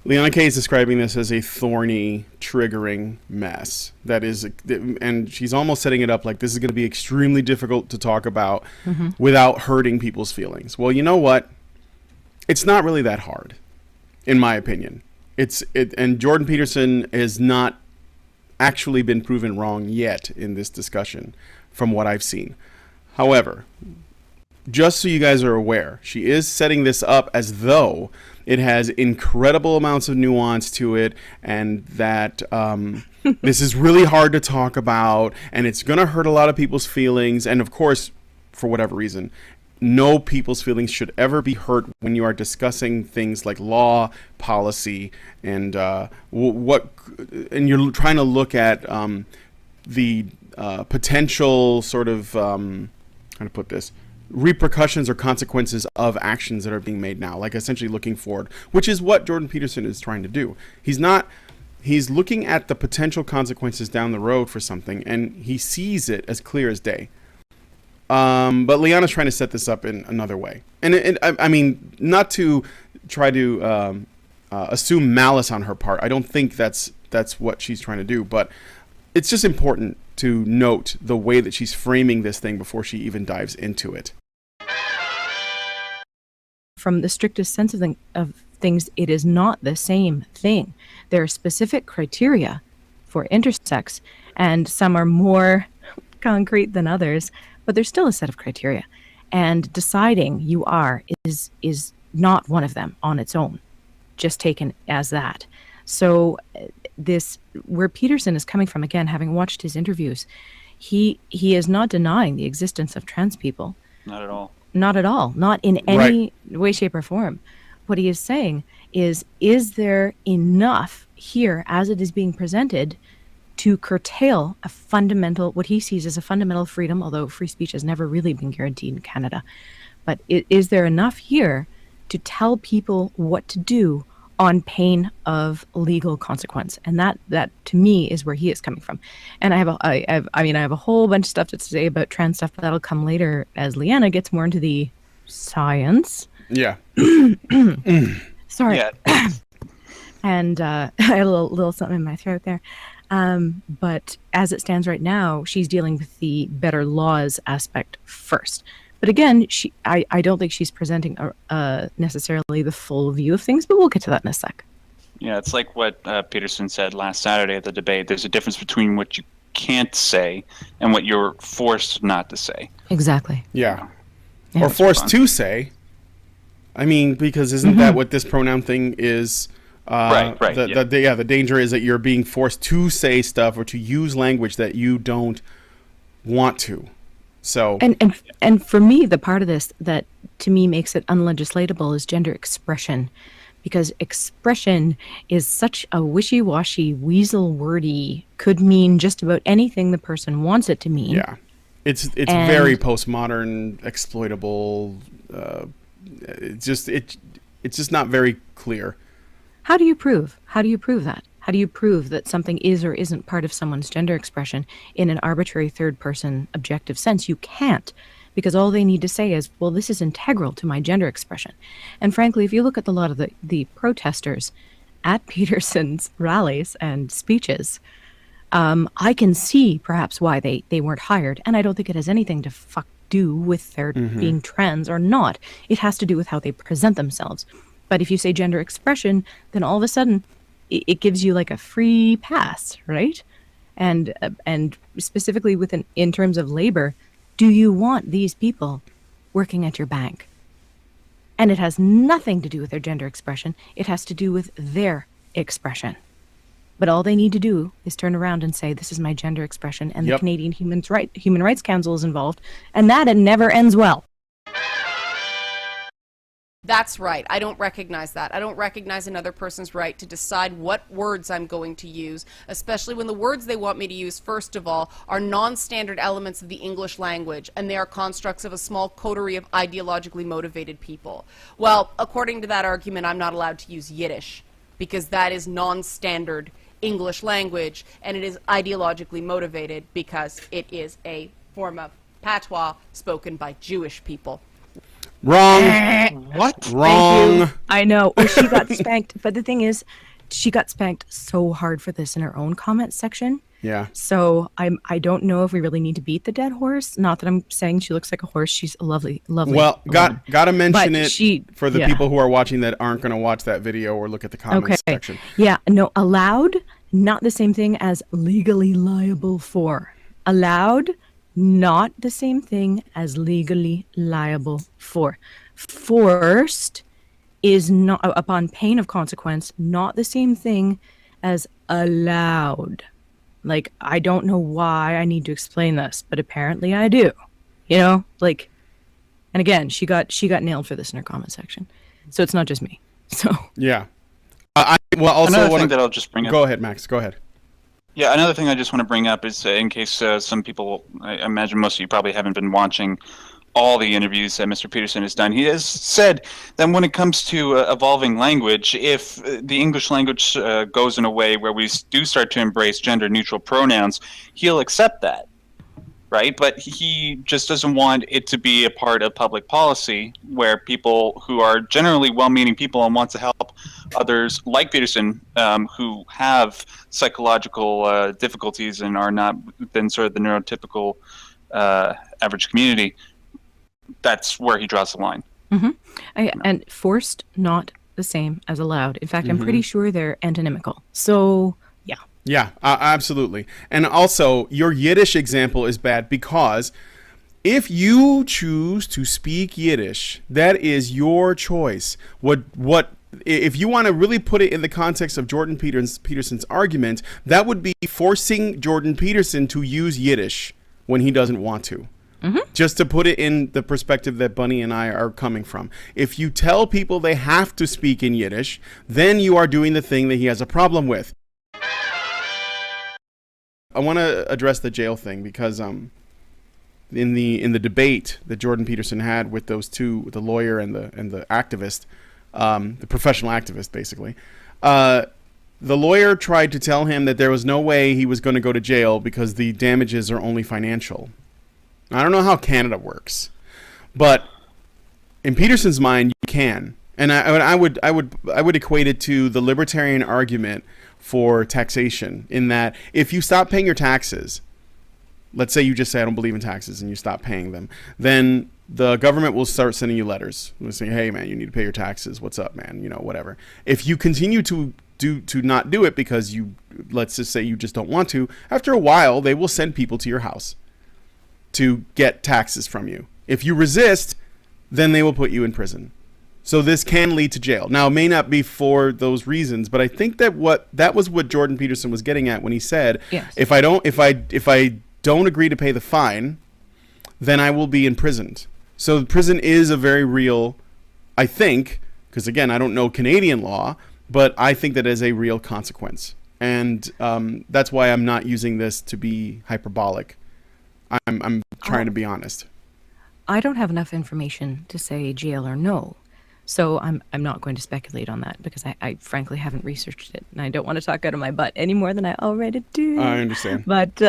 Liana Kay is describing this as a thorny, triggering mess. That is, and she's almost setting it up like this is going to be extremely difficult to talk about without hurting people's feelings. Well, you know what? It's not really that hard, in my opinion. And Jordan Peterson has not actually been proven wrong yet in this discussion, from what I've seen. However, just so you guys are aware, she is setting this up as though it has incredible amounts of nuance to it, and that this is really hard to talk about, and it's going to hurt a lot of people's feelings. And of course, for whatever reason, no people's feelings should ever be hurt when you are discussing things like law, policy, and and you're trying to look at the potential sort of how to put this, repercussions or consequences of actions that are being made now, like essentially looking forward, which is what Jordan Peterson is trying to do. He's looking at the potential consequences down the road for something, and he sees it as clear as day. But Liana's trying to set this up in another way. And I mean, not to try to assume malice on her part. I don't think that's what she's trying to do, but it's just important to note the way that she's framing this thing before she even dives into it.
From the strictest sense of things, it is not the same thing. There are specific criteria for intersex, and some are more concrete than others, but there's still a set of criteria. And deciding you are is not one of them on its own, just taken as that. So this, where Peterson is coming from, again, having watched his interviews, he is not denying the existence of trans people.
Not at all.
Not at all. Not in any way, shape, or form. What he is saying is there enough here as it is being presented to curtail a fundamental, what he sees as a fundamental freedom, although free speech has never really been guaranteed in Canada. But is there enough here to tell people what to do on pain of legal consequence? And that to me is where he is coming from. And I have a whole bunch of stuff to say about trans stuff, but that'll come later as Liana gets more into the science.
Yeah.
Sorry.
Yeah.
And I had a little something in my throat there. But as it stands right now, she's dealing with the better laws aspect first. But again, I don't think she's presenting necessarily the full view of things, but we'll get to that in a sec.
Yeah, it's like what Peterson said last Saturday at the debate. There's a difference between what you can't say and what you're forced not to say.
Exactly.
Yeah.
Yeah.
Or forced to say. I mean, because isn't that what this pronoun thing is?
Right.
The danger is that you're being forced to say stuff or to use language that you don't want to. So
and for me, the part of this that to me makes it unlegislatable is gender expression, because expression is such a wishy-washy, weasel wordy, could mean just about anything the person wants it to mean.
Yeah, it's very postmodern, exploitable. It's just not very clear.
How do you prove that? How do you prove that something is or isn't part of someone's gender expression in an arbitrary third-person objective sense? You can't, because all they need to say is, well, this is integral to my gender expression. And frankly, if you look at a lot of the protesters at Peterson's rallies and speeches, I can see perhaps why they weren't hired. And I don't think it has anything to do with their being trans or not. It has to do with how they present themselves. But if you say gender expression, then all of a sudden it gives you like a free pass, right? And specifically in terms of labor, do you want these people working at your bank? And it has nothing to do with their gender expression. It has to do with their expression. But all they need to do is turn around and say, this is my gender expression, and the Canadian Human Rights Council is involved, and that it never ends well.
That's right. I don't recognize that. I don't recognize another person's right to decide what words I'm going to use, especially when the words they want me to use, first of all, are non-standard elements of the English language, and they are constructs of a small coterie of ideologically motivated people. Well, according to that argument, I'm not allowed to use Yiddish, because that is non-standard English language, and it is ideologically motivated because it is a form of patois spoken by Jewish people.
Wrong.
What?
Wrong.
I know. Well, she got spanked, but the thing is, she got spanked so hard for this in her own comment section.
Yeah.
So I don't know if we really need to beat the dead horse. Not that I'm saying she looks like a horse. She's a lovely.
Well, gotta mention
But
it for the people who are watching that aren't going to watch that video or look at the comments section.
Yeah. No, allowed, not the same thing as legally liable for. Allowed, not the same thing as legally liable for. Forced is not, upon pain of consequence, not the same thing as allowed. Like, I don't know why I need to explain this, but apparently I do. You know, like, and again, she got nailed for this in her comment section. So it's not just me. So
yeah. Also
another thing that I'll just bring up.
Go ahead, Max. Go ahead.
Yeah, another thing I just want to bring up is in case some people, I imagine most of you probably haven't been watching all the interviews that Mr. Peterson has done. He has said that when it comes to evolving language, if the English language goes in a way where we do start to embrace gender-neutral pronouns, he'll accept that, right? But he just doesn't want it to be a part of public policy where people who are generally well-meaning people and want to help others like Peterson who have psychological difficulties and are not within sort of the neurotypical average community, that's where he draws the line.
And forced, not the same as allowed. In fact, I'm pretty sure they're antonymical. So, yeah.
Yeah, absolutely. And also, your Yiddish example is bad because if you choose to speak Yiddish, that is your choice. What if you want to really put it in the context of Jordan Peterson's argument, that would be forcing Jordan Peterson to use Yiddish when he doesn't want to. Just to put it in the perspective that Bunny and I are coming from. If you tell people they have to speak in Yiddish, then you are doing the thing that he has a problem with. I want to address the jail thing because in the debate that Jordan Peterson had with those two, the lawyer and the activist, the professional activist basically, the lawyer tried to tell him that there was no way he was going to go to jail because the damages are only financial. I don't know how Canada works, but in Peterson's mind, you can. And I would equate it to the libertarian argument for taxation, in that if you stop paying your taxes, let's say you just say I don't believe in taxes and you stop paying them, then the government will start sending you letters. They'll say, hey man, you need to pay your taxes. What's up, man? You know, whatever. If you continue to not do it because let's just say you just don't want to, after a while they will send people to your house to get taxes from you. If you resist, then they will put you in prison. So this can lead to jail. Now, it may not be for those reasons, but I think that was what Jordan Peterson was getting at when he said,
yes,
if I don't agree to pay the fine, then I will be imprisoned. So prison is a very real, I think, because again, I don't know Canadian law, but I think that is a real consequence. And that's why I'm not using this to be hyperbolic. I'm trying to be honest.
I don't have enough information to say jail or no. So I'm not going to speculate on that because I frankly haven't researched it, and I don't want to talk out of my butt any more than I already do.
I understand.
But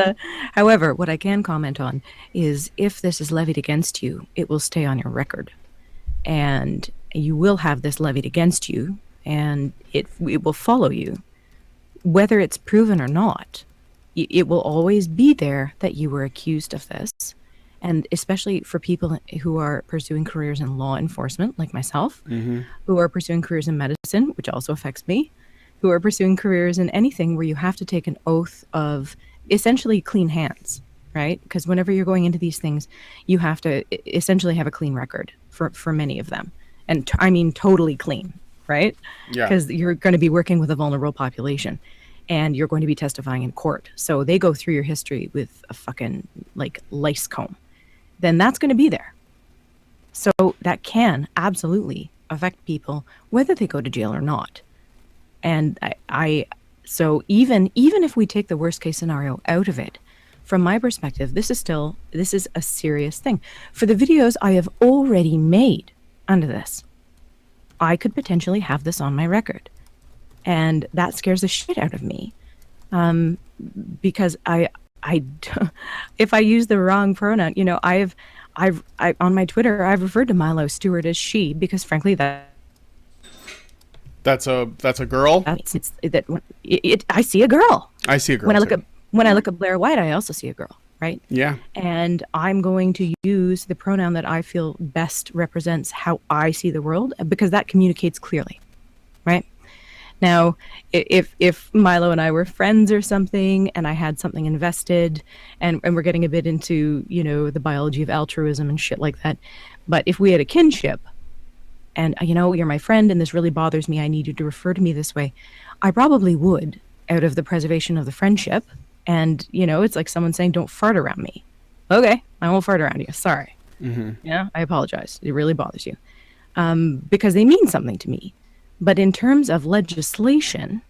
however, what I can comment on is if this is levied against you, it will stay on your record, and you will have this levied against you, and it will follow you, whether it's proven or not. It will always be there that you were accused of this. And especially for people who are pursuing careers in law enforcement, like myself, who are pursuing careers in medicine, which also affects me, who are pursuing careers in anything where you have to take an oath of essentially clean hands, right? Because whenever you're going into these things, you have to essentially have a clean record for many of them. And I mean totally clean, right?
Yeah.
Because you're going to be working with a vulnerable population. And you're going to be testifying in court. So they go through your history with a fucking, like, lice comb. Then that's going to be there. So that can absolutely affect people, whether they go to jail or not. And so even if we take the worst case scenario out of it, from my perspective, this is a serious thing. For the videos I have already made under this, I could potentially have this on my record. And that scares the shit out of me, because I if I use the wrong pronoun, you know, I've on my Twitter I've referred to Milo Stewart as she because frankly
that's a girl.
I see a girl.
I see a girl.
When I look at Blair White, I also see a girl, right?
Yeah.
And I'm going to use the pronoun that I feel best represents how I see the world because that communicates clearly, right? Now, if Milo and I were friends or something, and I had something invested, and we're getting a bit into, you know, the biology of altruism and shit like that, but if we had a kinship, and, you know, you're my friend, and this really bothers me, I need you to refer to me this way, I probably would, out of the preservation of the friendship, and, you know, it's like someone saying, don't fart around me. Okay, I won't fart around you, sorry. Yeah, I apologize. It really bothers you. Because they mean something to me. But in terms of legislation,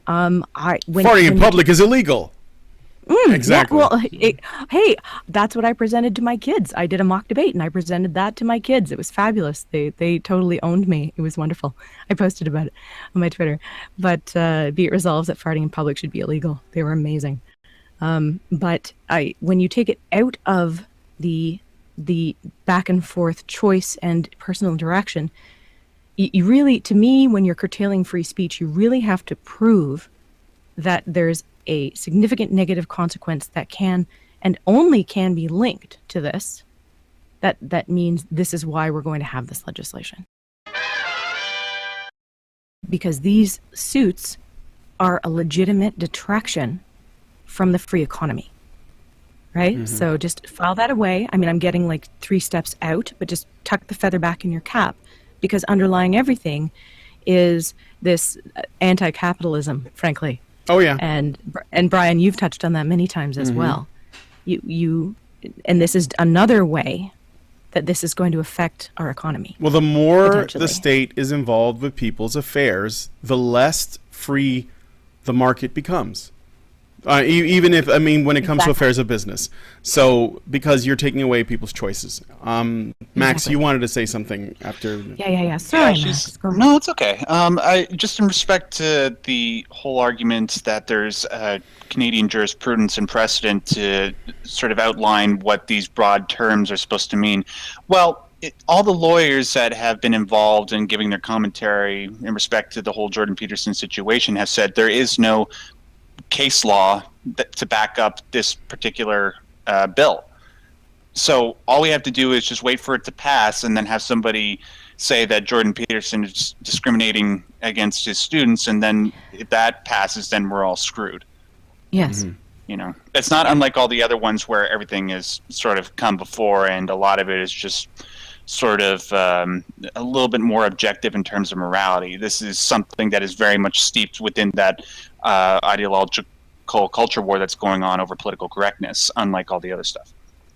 farting in public is illegal. Exactly.
Yeah, well, hey, that's what I presented to my kids. I did a mock debate and I presented that to my kids. It was fabulous. They totally owned me. It was wonderful. I posted about it on my Twitter. But be it resolved that farting in public should be illegal. They were amazing. But when you take it out of the back and forth choice and personal interaction, you really, to me, when you're curtailing free speech, you really have to prove that there's a significant negative consequence that can and only can be linked to this. That means this is why we're going to have this legislation. Because these suits are a legitimate detraction from the free economy. Right? So just file that away. I mean, I'm getting like 3 steps out, but just tuck the feather back in your cap. Because underlying everything is this anti-capitalism, frankly.
Oh yeah.
And Brian, you've touched on that many times as well. You and this is another way that this is going to affect our economy.
Well, the more the state is involved with people's affairs, the less free the market becomes. Even if, I mean, when it comes to affairs of business. So, because you're taking away people's choices. Max, you wanted to say something after.
Yeah. Sorry, Max.
No, it's okay. I just in respect to the whole argument that there's Canadian jurisprudence and precedent to sort of outline what these broad terms are supposed to mean. Well, all the lawyers that have been involved in giving their commentary in respect to the whole Jordan Peterson situation have said there is no case law to back up this particular bill. So all we have to do is just wait for it to pass and then have somebody say that Jordan Peterson is discriminating against his students, and then if that passes, then we're all screwed.
Yes.
You know, it's not unlike all the other ones where everything is sort of come before and a lot of it is just sort of a little bit more objective in terms of morality. This is something that is very much steeped within that ideological culture war that's going on over political correctness, unlike all the other stuff.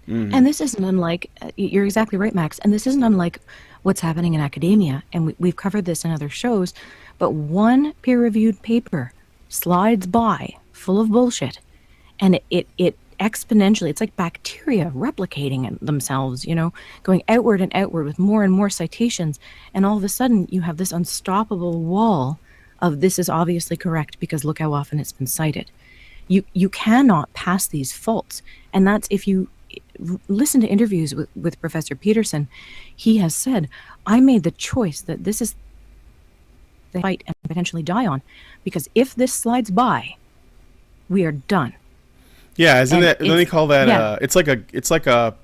And this isn't unlike, you're exactly right, Max, and this isn't unlike what's happening in academia, and we've covered this in other shows, but one peer-reviewed paper slides by full of bullshit, and it exponentially. It's like bacteria replicating themselves, going outward and outward with more and more citations. And all of a sudden, you have this unstoppable wall of this is obviously correct because look how often it's been cited. You cannot pass these faults. And that's, if you listen to interviews with Professor Peterson, he has said, I made the choice that this is the fight and potentially die on, because if this slides by, we are done.
Yeah, isn't it? Let me call that. Yeah. It's like a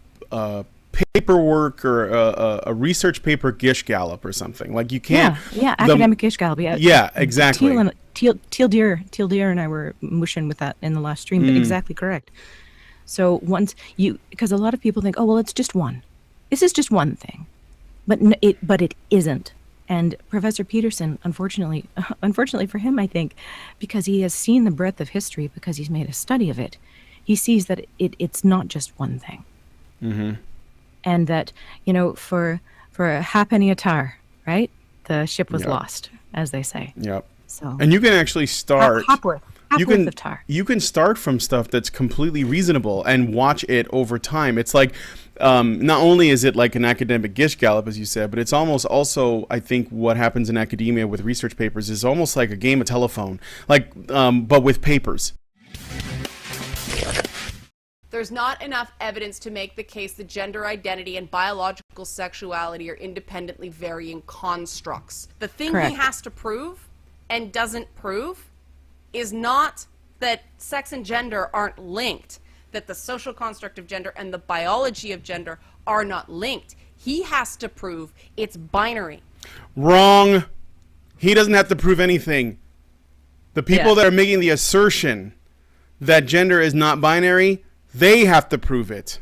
paperwork or a research paper Gish Gallop or something. Like you can't.
Yeah, academic Gish Gallop.
Yeah, exactly.
Teal Deer and I were mushing with that in the last stream, but exactly correct. So because a lot of people think, oh well, it's just one. This is just one thing, but it isn't. And Professor Peterson, unfortunately for him, I think, because he has seen the breadth of history, because he's made a study of it, he sees that it's not just one thing.
Mm-hmm.
And that, for a halfpenny a tar, right? The ship was lost, as they say.
Yep.
So.
And you can actually start.
Hopworth of tar.
You can start from stuff that's completely reasonable and watch it over time. It's like, not only is it like an academic Gish Gallop, as you said, but it's almost also, I think, what happens in academia with research papers is almost like a game of telephone, but with papers.
There's not enough evidence to make the case that gender identity and biological sexuality are independently varying constructs. The thing
Correct.
he has to prove and doesn't prove is not that sex and gender aren't linked, that the social construct of gender and the biology of gender are not linked. He has to prove it's binary.
Wrong. He doesn't have to prove anything. The people that are making the assertion that gender is not binary, they have to prove it.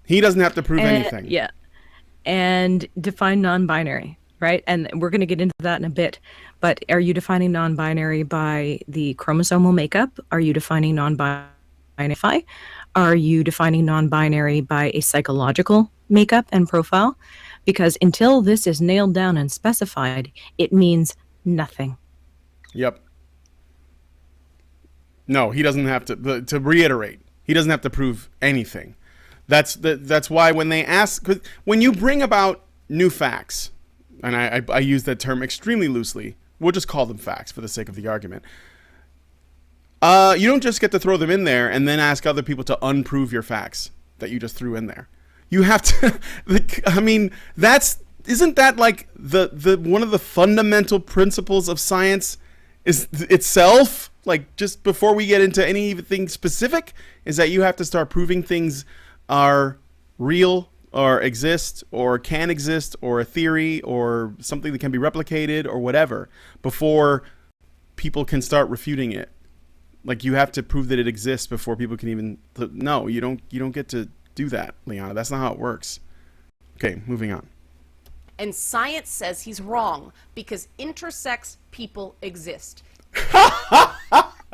He doesn't have to prove anything.
Yeah. And define non-binary, right? And we're going to get into that in a bit. But are you defining non-binary by the chromosomal makeup? Are you defining non-binary? Are you defining non-binary by a psychological makeup and profile? Because until this is nailed down and specified, it means nothing.
Yep. No, he doesn't have to reiterate. He doesn't have to prove anything. That's why when they ask, cause when you bring about new facts, and I use that term extremely loosely, we'll just call them facts for the sake of the argument. You don't just get to throw them in there and then ask other people to unprove your facts that you just threw in there. You have to. I mean, isn't that like the one of the fundamental principles of science is itself? Like, just before we get into anything specific, is that you have to start proving things are real or exist or can exist or a theory or something that can be replicated or whatever before people can start refuting it. Like, you have to prove that it exists before people can even. No, you don't get to do that, Liana. That's not how it works. Okay, moving on.
And science says he's wrong because intersex people exist.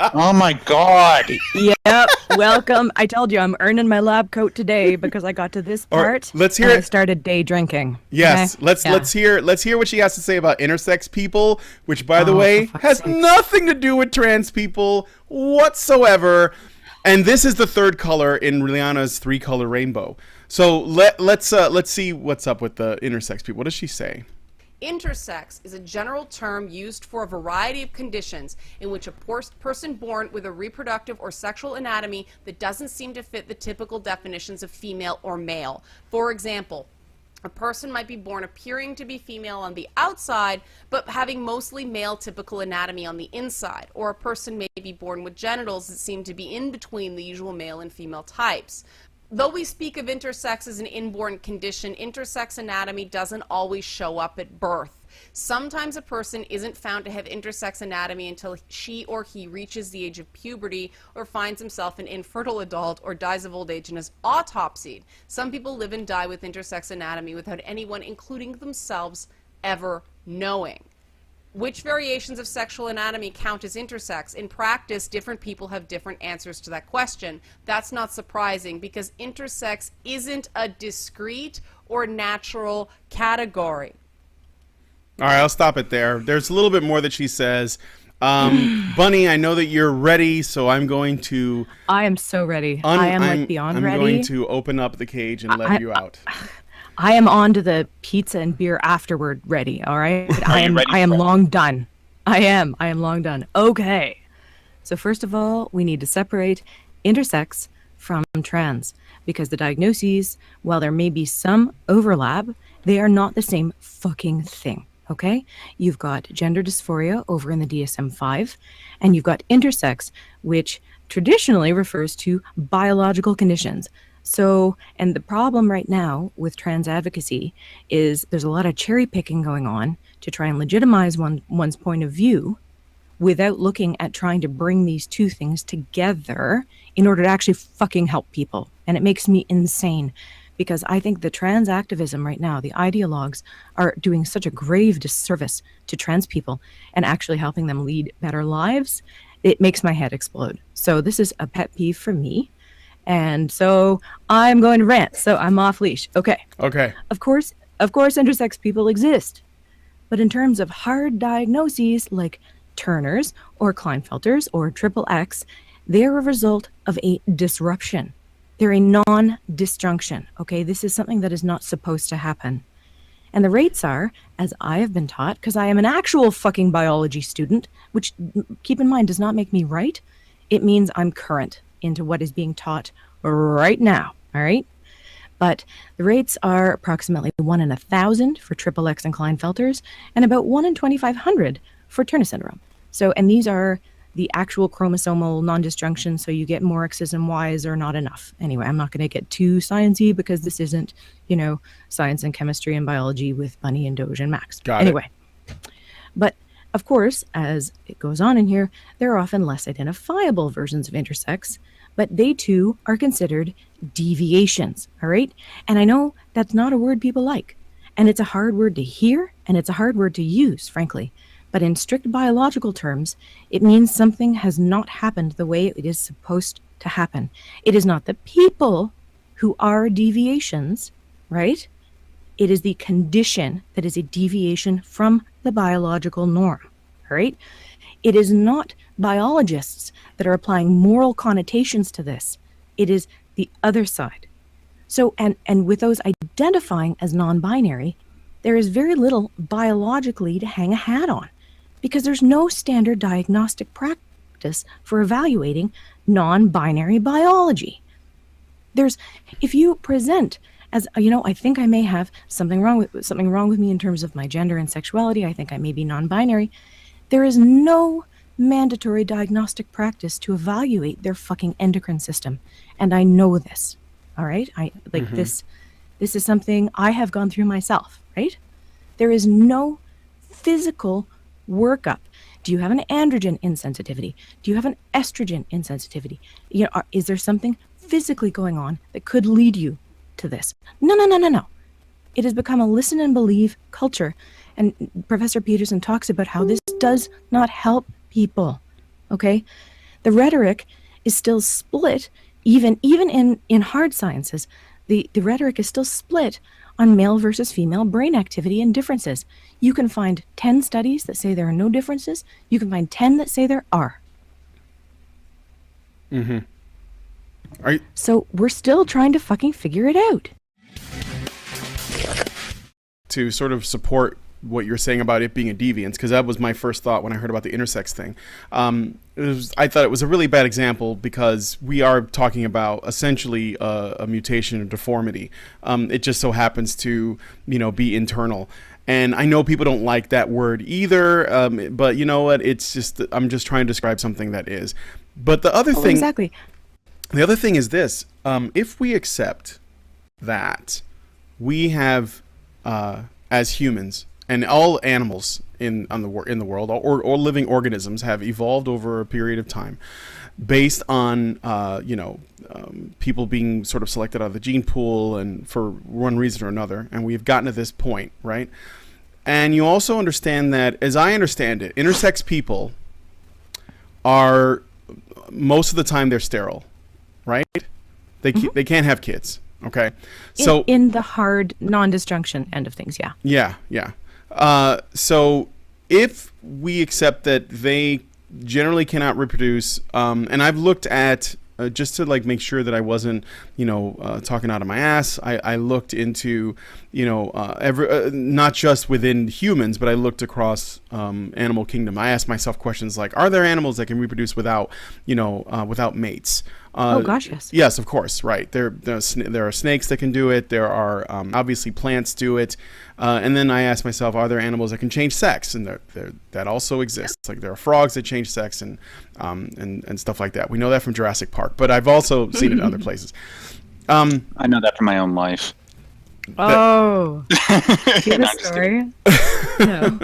Oh my God.
Yep. Welcome. I told you I'm earning my lab coat today because I got to this part.
Let's hear it.
I started day drinking.
Yes.
Okay?
Let's hear what she has to say about intersex people, which by the way has nothing to do with trans people whatsoever. And this is the third color in Liana's 3-color rainbow. So let's see what's up with the intersex people. What does she say?
Intersex is a general term used for a variety of conditions in which a person born with a reproductive or sexual anatomy that doesn't seem to fit the typical definitions of female or male. For example, a person might be born appearing to be female on the outside, but having mostly male typical anatomy on the inside. Or a person may be born with genitals that seem to be in between the usual male and female types. Though we speak of intersex as an inborn condition, intersex anatomy doesn't always show up at birth. Sometimes a person isn't found to have intersex anatomy until she or he reaches the age of puberty or finds himself an infertile adult or dies of old age and is autopsied. Some people live and die with intersex anatomy without anyone, including themselves, ever knowing. Which variations of sexual anatomy count as intersex? In practice, different people have different answers to that question. That's not surprising because intersex isn't a discrete or natural category.
All right, I'll stop it there. There's a little bit more that she says. Bunny, I know that you're ready, so I'm going to.
I am so ready. I am like beyond ready.
I'm going to open up the cage and let you out.
I am on to the pizza and beer afterward ready. All right. I am long done. I am long done. Okay. So first of all, we need to separate intersex from trans, because the diagnoses, while there may be some overlap, they are not the same fucking thing. Okay, you've got gender dysphoria over in the DSM-5, and you've got intersex, which traditionally refers to biological conditions. So, and the problem right now with trans advocacy is there's a lot of cherry picking going on to try and legitimize one's point of view without looking at trying to bring these two things together in order to actually fucking help people. And it makes me insane, because I think the trans activism right now, the ideologues, are doing such a grave disservice to trans people and actually helping them lead better lives. It makes my head explode. So this is a pet peeve for me. And so I'm going to rant. So I'm off leash. Okay.
Okay.
Of course, intersex people exist. But in terms of hard diagnoses like Turner's or Klinefelter's or XXX, they're a result of a disruption. They're a non-disjunction, okay? This is something that is not supposed to happen. And the rates are, as I have been taught, because I am an actual fucking biology student, which, keep in mind, does not make me right. It means I'm current into what is being taught right now, all right? But the rates are approximately 1 in 1,000 for XXX and Klinefelters, and about 1 in 2,500 for Turner syndrome. So, and these are the actual chromosomal non-disjunction, so you get more X's and Y's are not enough. Anyway, I'm not going to get too sciencey because this isn't, science and chemistry and biology with Bunny and Doge and Max. Anyway, but of course, as it goes on in here, there are often less identifiable versions of intersex, but they too are considered deviations, all right? And I know that's not a word people like, and it's a hard word to hear, and it's a hard word to use, frankly. But in strict biological terms, it means something has not happened the way it is supposed to happen. It is not the people who are deviations, right? It is the condition that is a deviation from the biological norm, right? It is not biologists that are applying moral connotations to this. It is the other side. So, and with those identifying as non-binary, there is very little biologically to hang a hat on, because there's no standard diagnostic practice for evaluating non-binary biology. If you present as, I think I may have something wrong with me in terms of my gender and sexuality, I think I may be non-binary, there is no mandatory diagnostic practice to evaluate their fucking endocrine system. And I know this, all right? This is something I have gone through myself, right? There is no physical workup. Do you have an androgen insensitivity? Do you have an estrogen insensitivity? Is there something physically going on that could lead you to this? No. It has become a listen and believe culture. And Professor Peterson talks about how this does not help people, okay? The rhetoric is still split, even in hard sciences. The rhetoric is still split on male versus female brain activity and differences. You can find 10 studies that say there are no differences. You can find 10 that say there are.
Mm-hmm.
So we're still trying to fucking figure it out.
To sort of support what you're saying about it being a deviance, because that was my first thought when I heard about the intersex thing. I thought it was a really bad example because we are talking about essentially a mutation or deformity. It just so happens to, be internal. And I know people don't like that word either, but you know what? It's just, I'm just trying to describe something that is. But the other thing,
exactly.
The other thing is this: if we accept that we have, as humans, and all animals in the world, or living organisms, have evolved over a period of time, based on people being sort of selected out of the gene pool, and for one reason or another, and we've gotten to this point, right? And you also understand that, as I understand it, intersex people are, most of the time, they're sterile, right? They can't have kids. Okay, so
in the hard non-disjunction end of things, yeah.
Yeah. So if we accept that they generally cannot reproduce. And I've looked at just to like make sure that I wasn't, talking out of my ass. I looked into, not just within humans, but I looked across animal kingdom. I asked myself questions like, are there animals that can reproduce without mates?
Oh gosh, yes.
Yes, of course, right. There are snakes that can do it. There are obviously plants do it. And then I asked myself, are there animals that can change sex? And that also exists. Like there are frogs that change sex and stuff like that. We know that from Jurassic Park, but I've also seen it in other places.
I know that from my own life.
Oh, hear the story? No.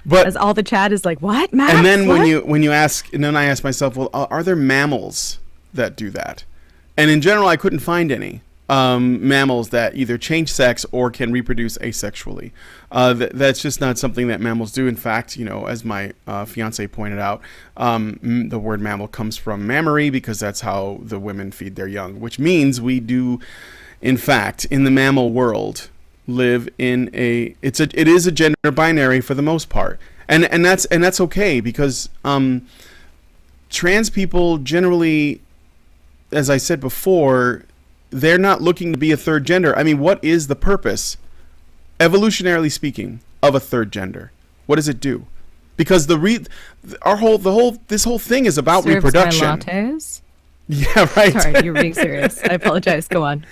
But
as all the chat is like, what, Max?
And then
what?
when you ask, and then I asked myself, well, are there mammals that do that? And in general, I couldn't find any mammals that either change sex or can reproduce asexually. That's just not something that mammals do. In fact, as my fiance pointed out, the word mammal comes from mammary because that's how the women feed their young, which means we do, in fact, in the mammal world, live in it is a gender binary for the most part, and that's okay because trans people generally, as I said before, they're not looking to be a third gender. I mean, what is the purpose, evolutionarily speaking, of a third gender? What does it do? Because this whole thing is about
Serves
reproduction.
my lattes?
Yeah, right.
Sorry, you're being serious. I apologize. Go on.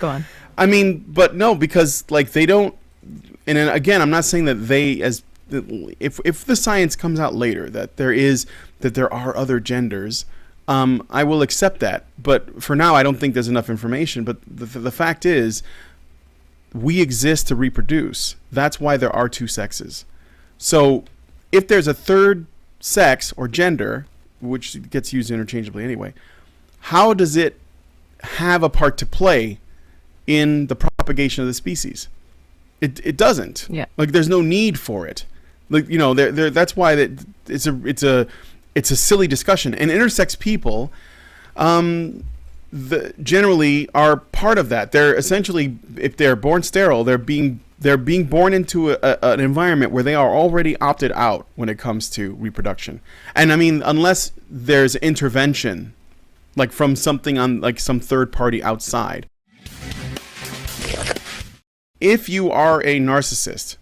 I mean, but no, because like they don't. And then, again, I'm not saying that if the science comes out later that there are other genders, I will accept that. But for now, I don't think there's enough information. But the fact is, we exist to reproduce. That's why there are two sexes. So if there's a third sex or gender, which gets used interchangeably anyway, how does it have a part to play in the propagation of the species? It doesn't.
Yeah.
Like there's no need for it. Like that's why it's a silly discussion. And intersex people, generally are part of that. They're essentially, if they're born sterile, they're being born into an environment where they are already opted out when it comes to reproduction. And I mean, unless there's intervention, like from something on like some third party outside. If you are a narcissist,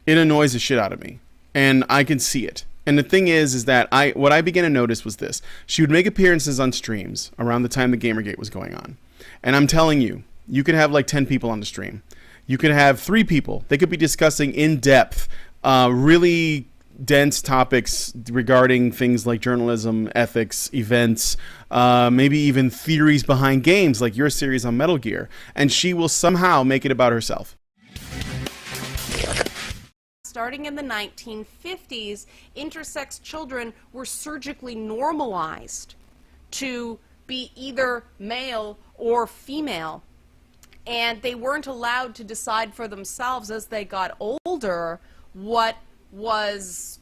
it annoys the shit out of me, and I can see it. And the thing is that what I began to notice was this. She would make appearances on streams around the time the Gamergate was going on. And I'm telling you, you could have like 10 people on the stream. You could have 3 people. They could be discussing in depth, really dense topics regarding things like journalism, ethics, events, maybe even theories behind games like your series on Metal Gear. And she will somehow make it about herself.
Starting in the 1950s, intersex children were surgically normalized to be either male or female. And they weren't allowed to decide for themselves as they got older what was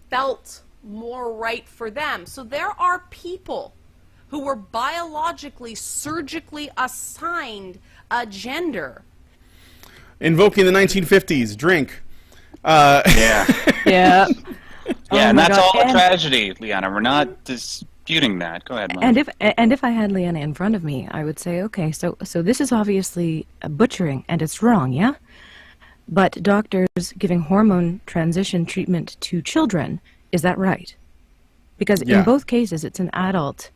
felt more right for them. So there are people who were biologically, surgically assigned a gender.
Invoking the 1950s, drink.
Yeah.
Yeah.
Yeah,
my
and that's
God.
all a tragedy, Liana. We're not disputing that. Go ahead, Mike.
And if I had Leanna in front of me, I would say, okay, so this is obviously a butchering, and it's wrong, yeah? But doctors giving hormone transition treatment to children, is that right? Because in both cases, it's an adult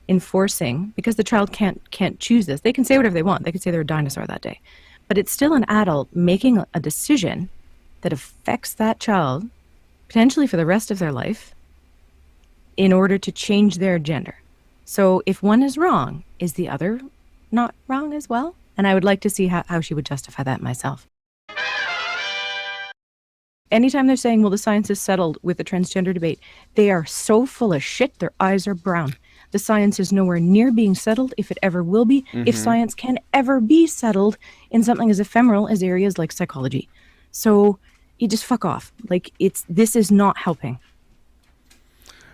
enforcing, because the child can't choose this. They can say whatever they want. They could say they're a dinosaur that day. But it's still an adult making a decision that affects that child, potentially for the rest of their life, in order to change their gender. So if one is wrong, is the other not wrong as well? And I would like to see how she would justify that myself. Anytime they're saying, well, the science is settled with the transgender debate, they are so full of shit, their eyes are brown. The science is nowhere near being settled, if it ever will be, if science can ever be settled in something as ephemeral as areas like psychology. So you just fuck off. Like, this is not helping.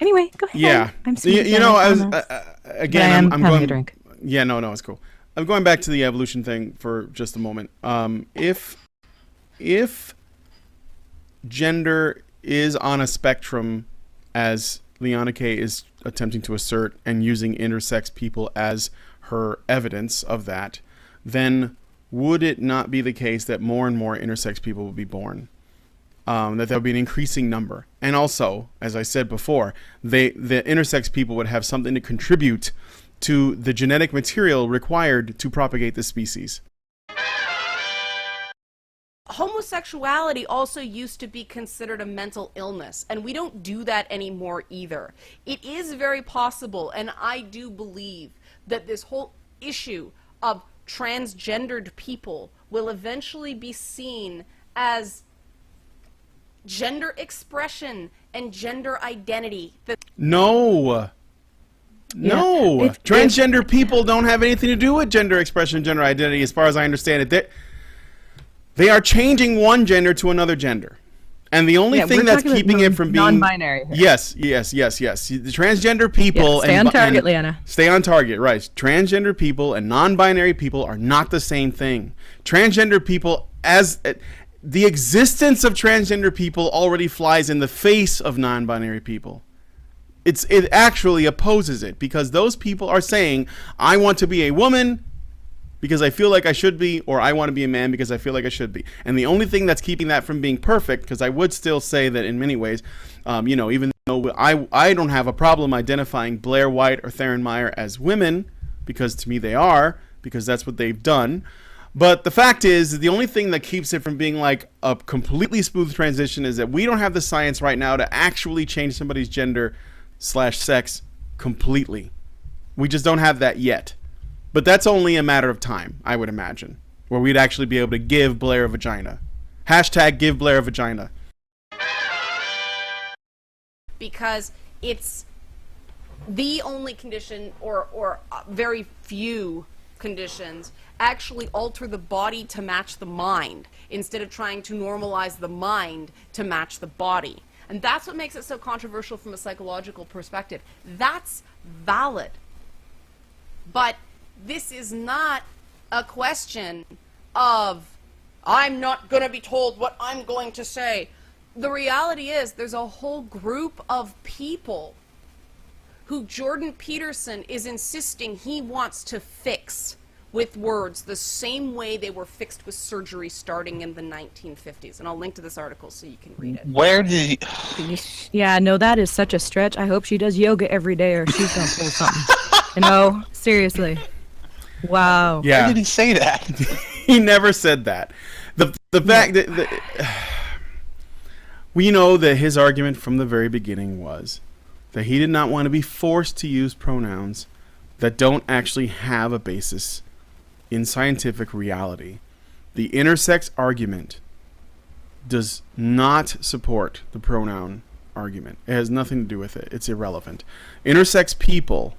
Anyway, go ahead.
Yeah.
I'm
I'm
having
going
a drink.
Yeah, no, it's cool. I'm going back to the evolution thing for just a moment. If gender is on a spectrum as Liana K is attempting to assert and using intersex people as her evidence of that, then would it not be the case that more and more intersex people will be born? That there would be an increasing number. And also, as I said before, the intersex people would have something to contribute to the genetic material required to propagate the species.
Homosexuality also used to be considered a mental illness, and we don't do that anymore either. It is very possible, and I do believe that this whole issue of transgendered people will eventually be seen as gender expression and gender identity.
No. Transgender people don't have anything to do with gender expression, gender identity, as far as I understand it. They are changing one gender to another gender. And the only thing that's keeping it from being
non-binary.
Yes. The transgender people
stay on target, Liana.
Stay on target, right. Transgender people and non-binary people are not the same thing. Transgender people, as the existence of transgender people already flies in the face of non-binary people. It actually opposes it, because those people are saying, I want to be a woman because I feel like I should be, or I want to be a man because I feel like I should be. And the only thing that's keeping that from being perfect, because I would still say that in many ways, even though I don't have a problem identifying Blair White or Theron Meyer as women, because to me they are, because that's what they've done. But the fact is, the only thing that keeps it from being like a completely smooth transition is that we don't have the science right now to actually change somebody's gender/sex completely. We just don't have that yet. But that's only a matter of time, I would imagine, where we'd actually be able to give Blair a vagina. # give Blair a vagina.
Because it's the only condition, or very few conditions, actually alter the body to match the mind, instead of trying to normalize the mind to match the body. And that's what makes it so controversial from a psychological perspective. That's valid. But this is not a question of, I'm not going to be told what I'm going to say. The reality is, there's a whole group of people who Jordan Peterson is insisting he wants to fix with words the same way they were fixed with surgery starting in the 1950s. And I'll link to this article so you can read it.
Where did he...
Yeah, no, that is such a stretch. I hope she does yoga every day or she's going to pull something. Seriously. Wow.
Yeah.
Where did he say that?
He never said that. The fact that we know that his argument from the very beginning was that he did not want to be forced to use pronouns that don't actually have a basis in scientific reality. The intersex argument does not support the pronoun argument. It has nothing to do with it. It's irrelevant. Intersex people,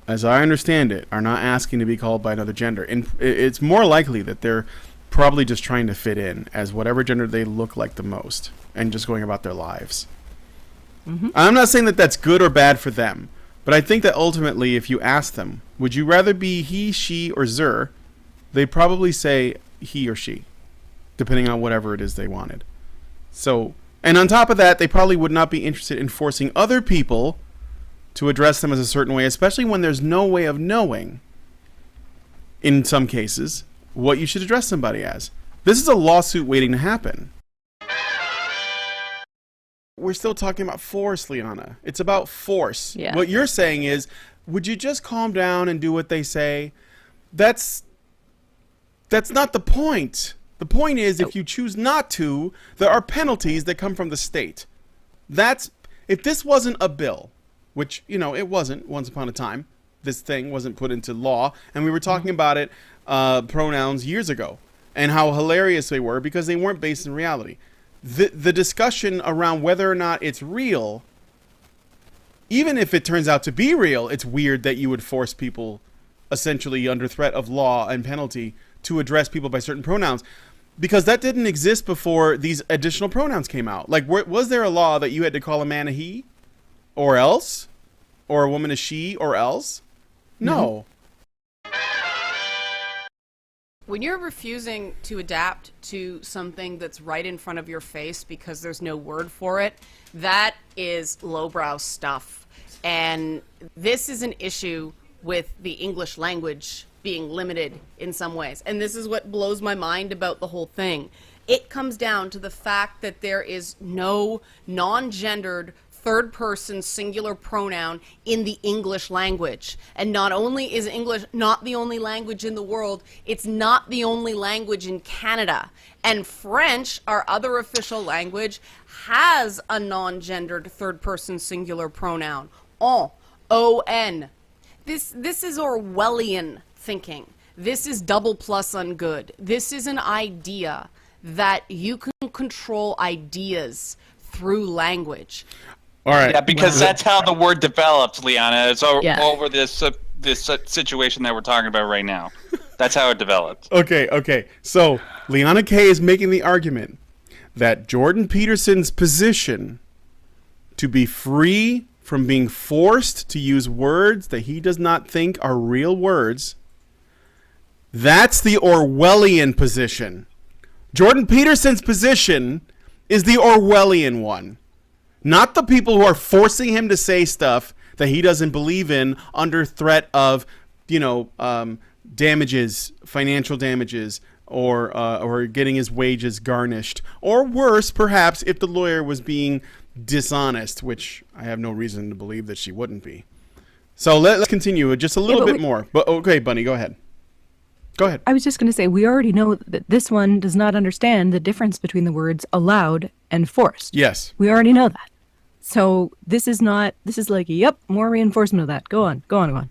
as I understand it, are not asking to be called by another gender. And it's more likely that they're probably just trying to fit in as whatever gender they look like the most and just going about their lives. Mm-hmm. I'm not saying that that's good or bad for them, but I think that ultimately, if you ask them, would you rather be he, she, or zer, they'd probably say he or she, depending on whatever it is they wanted. So, and on top of that, they probably would not be interested in forcing other people to address them as a certain way, especially when there's no way of knowing, in some cases, what you should address somebody as. This is a lawsuit waiting to happen. We're still talking about force, Liana. It's about force.
Yeah.
What you're saying is, would you just calm down and do what they say? That's not the point. The point is, if you choose not to, there are penalties that come from the state. If this wasn't a bill, which, it wasn't once upon a time, this thing wasn't put into law, and we were talking about it, pronouns years ago, and how hilarious they were because they weren't based in reality. The discussion around whether or not it's real, even if it turns out to be real, it's weird that you would force people, essentially under threat of law and penalty, to address people by certain pronouns, because that didn't exist before these additional pronouns came out. Like, was there a law that you had to call a man a he, or else, or a woman a she, or else? No.
When you're refusing to adapt to something that's right in front of your face because there's no word for it, that is lowbrow stuff. And this is an issue with the English language being limited in some ways. And this is what blows my mind about the whole thing. It comes down to the fact that there is no non-gendered third person singular pronoun in the English language. And not only is English not the only language in the world, it's not the only language in Canada. And French, our other official language, has a non-gendered third person singular pronoun. On, O-N. This is Orwellian thinking. This is double plus on good. This is an idea that you can control ideas through language.
All right.
Yeah, because that's how the word developed, Liana. It's over this situation that we're talking about right now. That's how it developed.
Okay. So Liana K is making the argument that Jordan Peterson's position to be free from being forced to use words that he does not think are real words, that's the Orwellian position. Jordan Peterson's position is the Orwellian one. Not the people who are forcing him to say stuff that he doesn't believe in under threat of, damages, financial damages, or getting his wages garnished. Or worse, perhaps, if the lawyer was being dishonest, which I have no reason to believe that she wouldn't be. So let's continue just a little bit more. But okay, Bunny, go ahead. Go ahead.
I was just going to say, we already know that this one does not understand the difference between the words allowed and forced.
Yes.
We already know that. So this is like, yep, more reinforcement of that. Go on.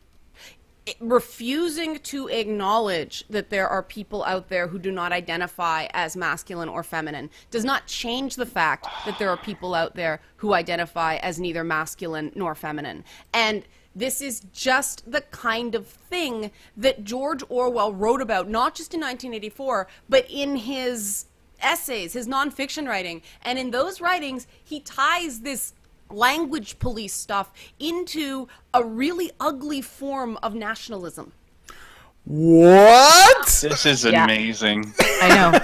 Refusing to acknowledge that there are people out there who do not identify as masculine or feminine does not change the fact that there are people out there who identify as neither masculine nor feminine. And this is just the kind of thing that George Orwell wrote about, not just in 1984, but in his essays, his nonfiction writing. And in those writings, he ties this language police stuff into a really ugly form of nationalism.
What?
This is amazing.
I know.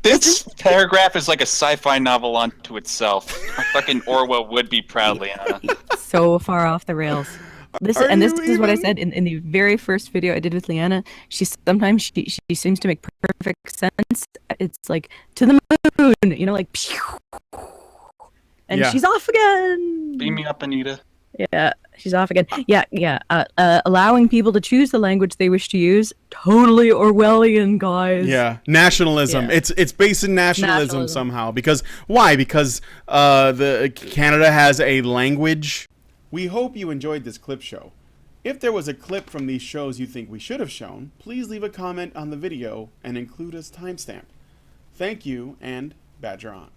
This paragraph is like a sci-fi novel unto itself. Fucking Orwell would be proud, Liana.
So far off the rails. This is what I said in the very first video I did with Liana. She sometimes seems to make perfect sense. It's like to the moon, like pew, and she's off again.
Beam me up, Anita.
Yeah, she's off again. Yeah. Allowing people to choose the language they wish to use. Totally Orwellian, guys.
Yeah, nationalism. Yeah. It's based in nationalism somehow. Because why? Because the Canada has a language. We hope you enjoyed this clip show. If there was a clip from these shows you think we should have shown, please leave a comment on the video and include as timestamp. Thank you, and Badger on.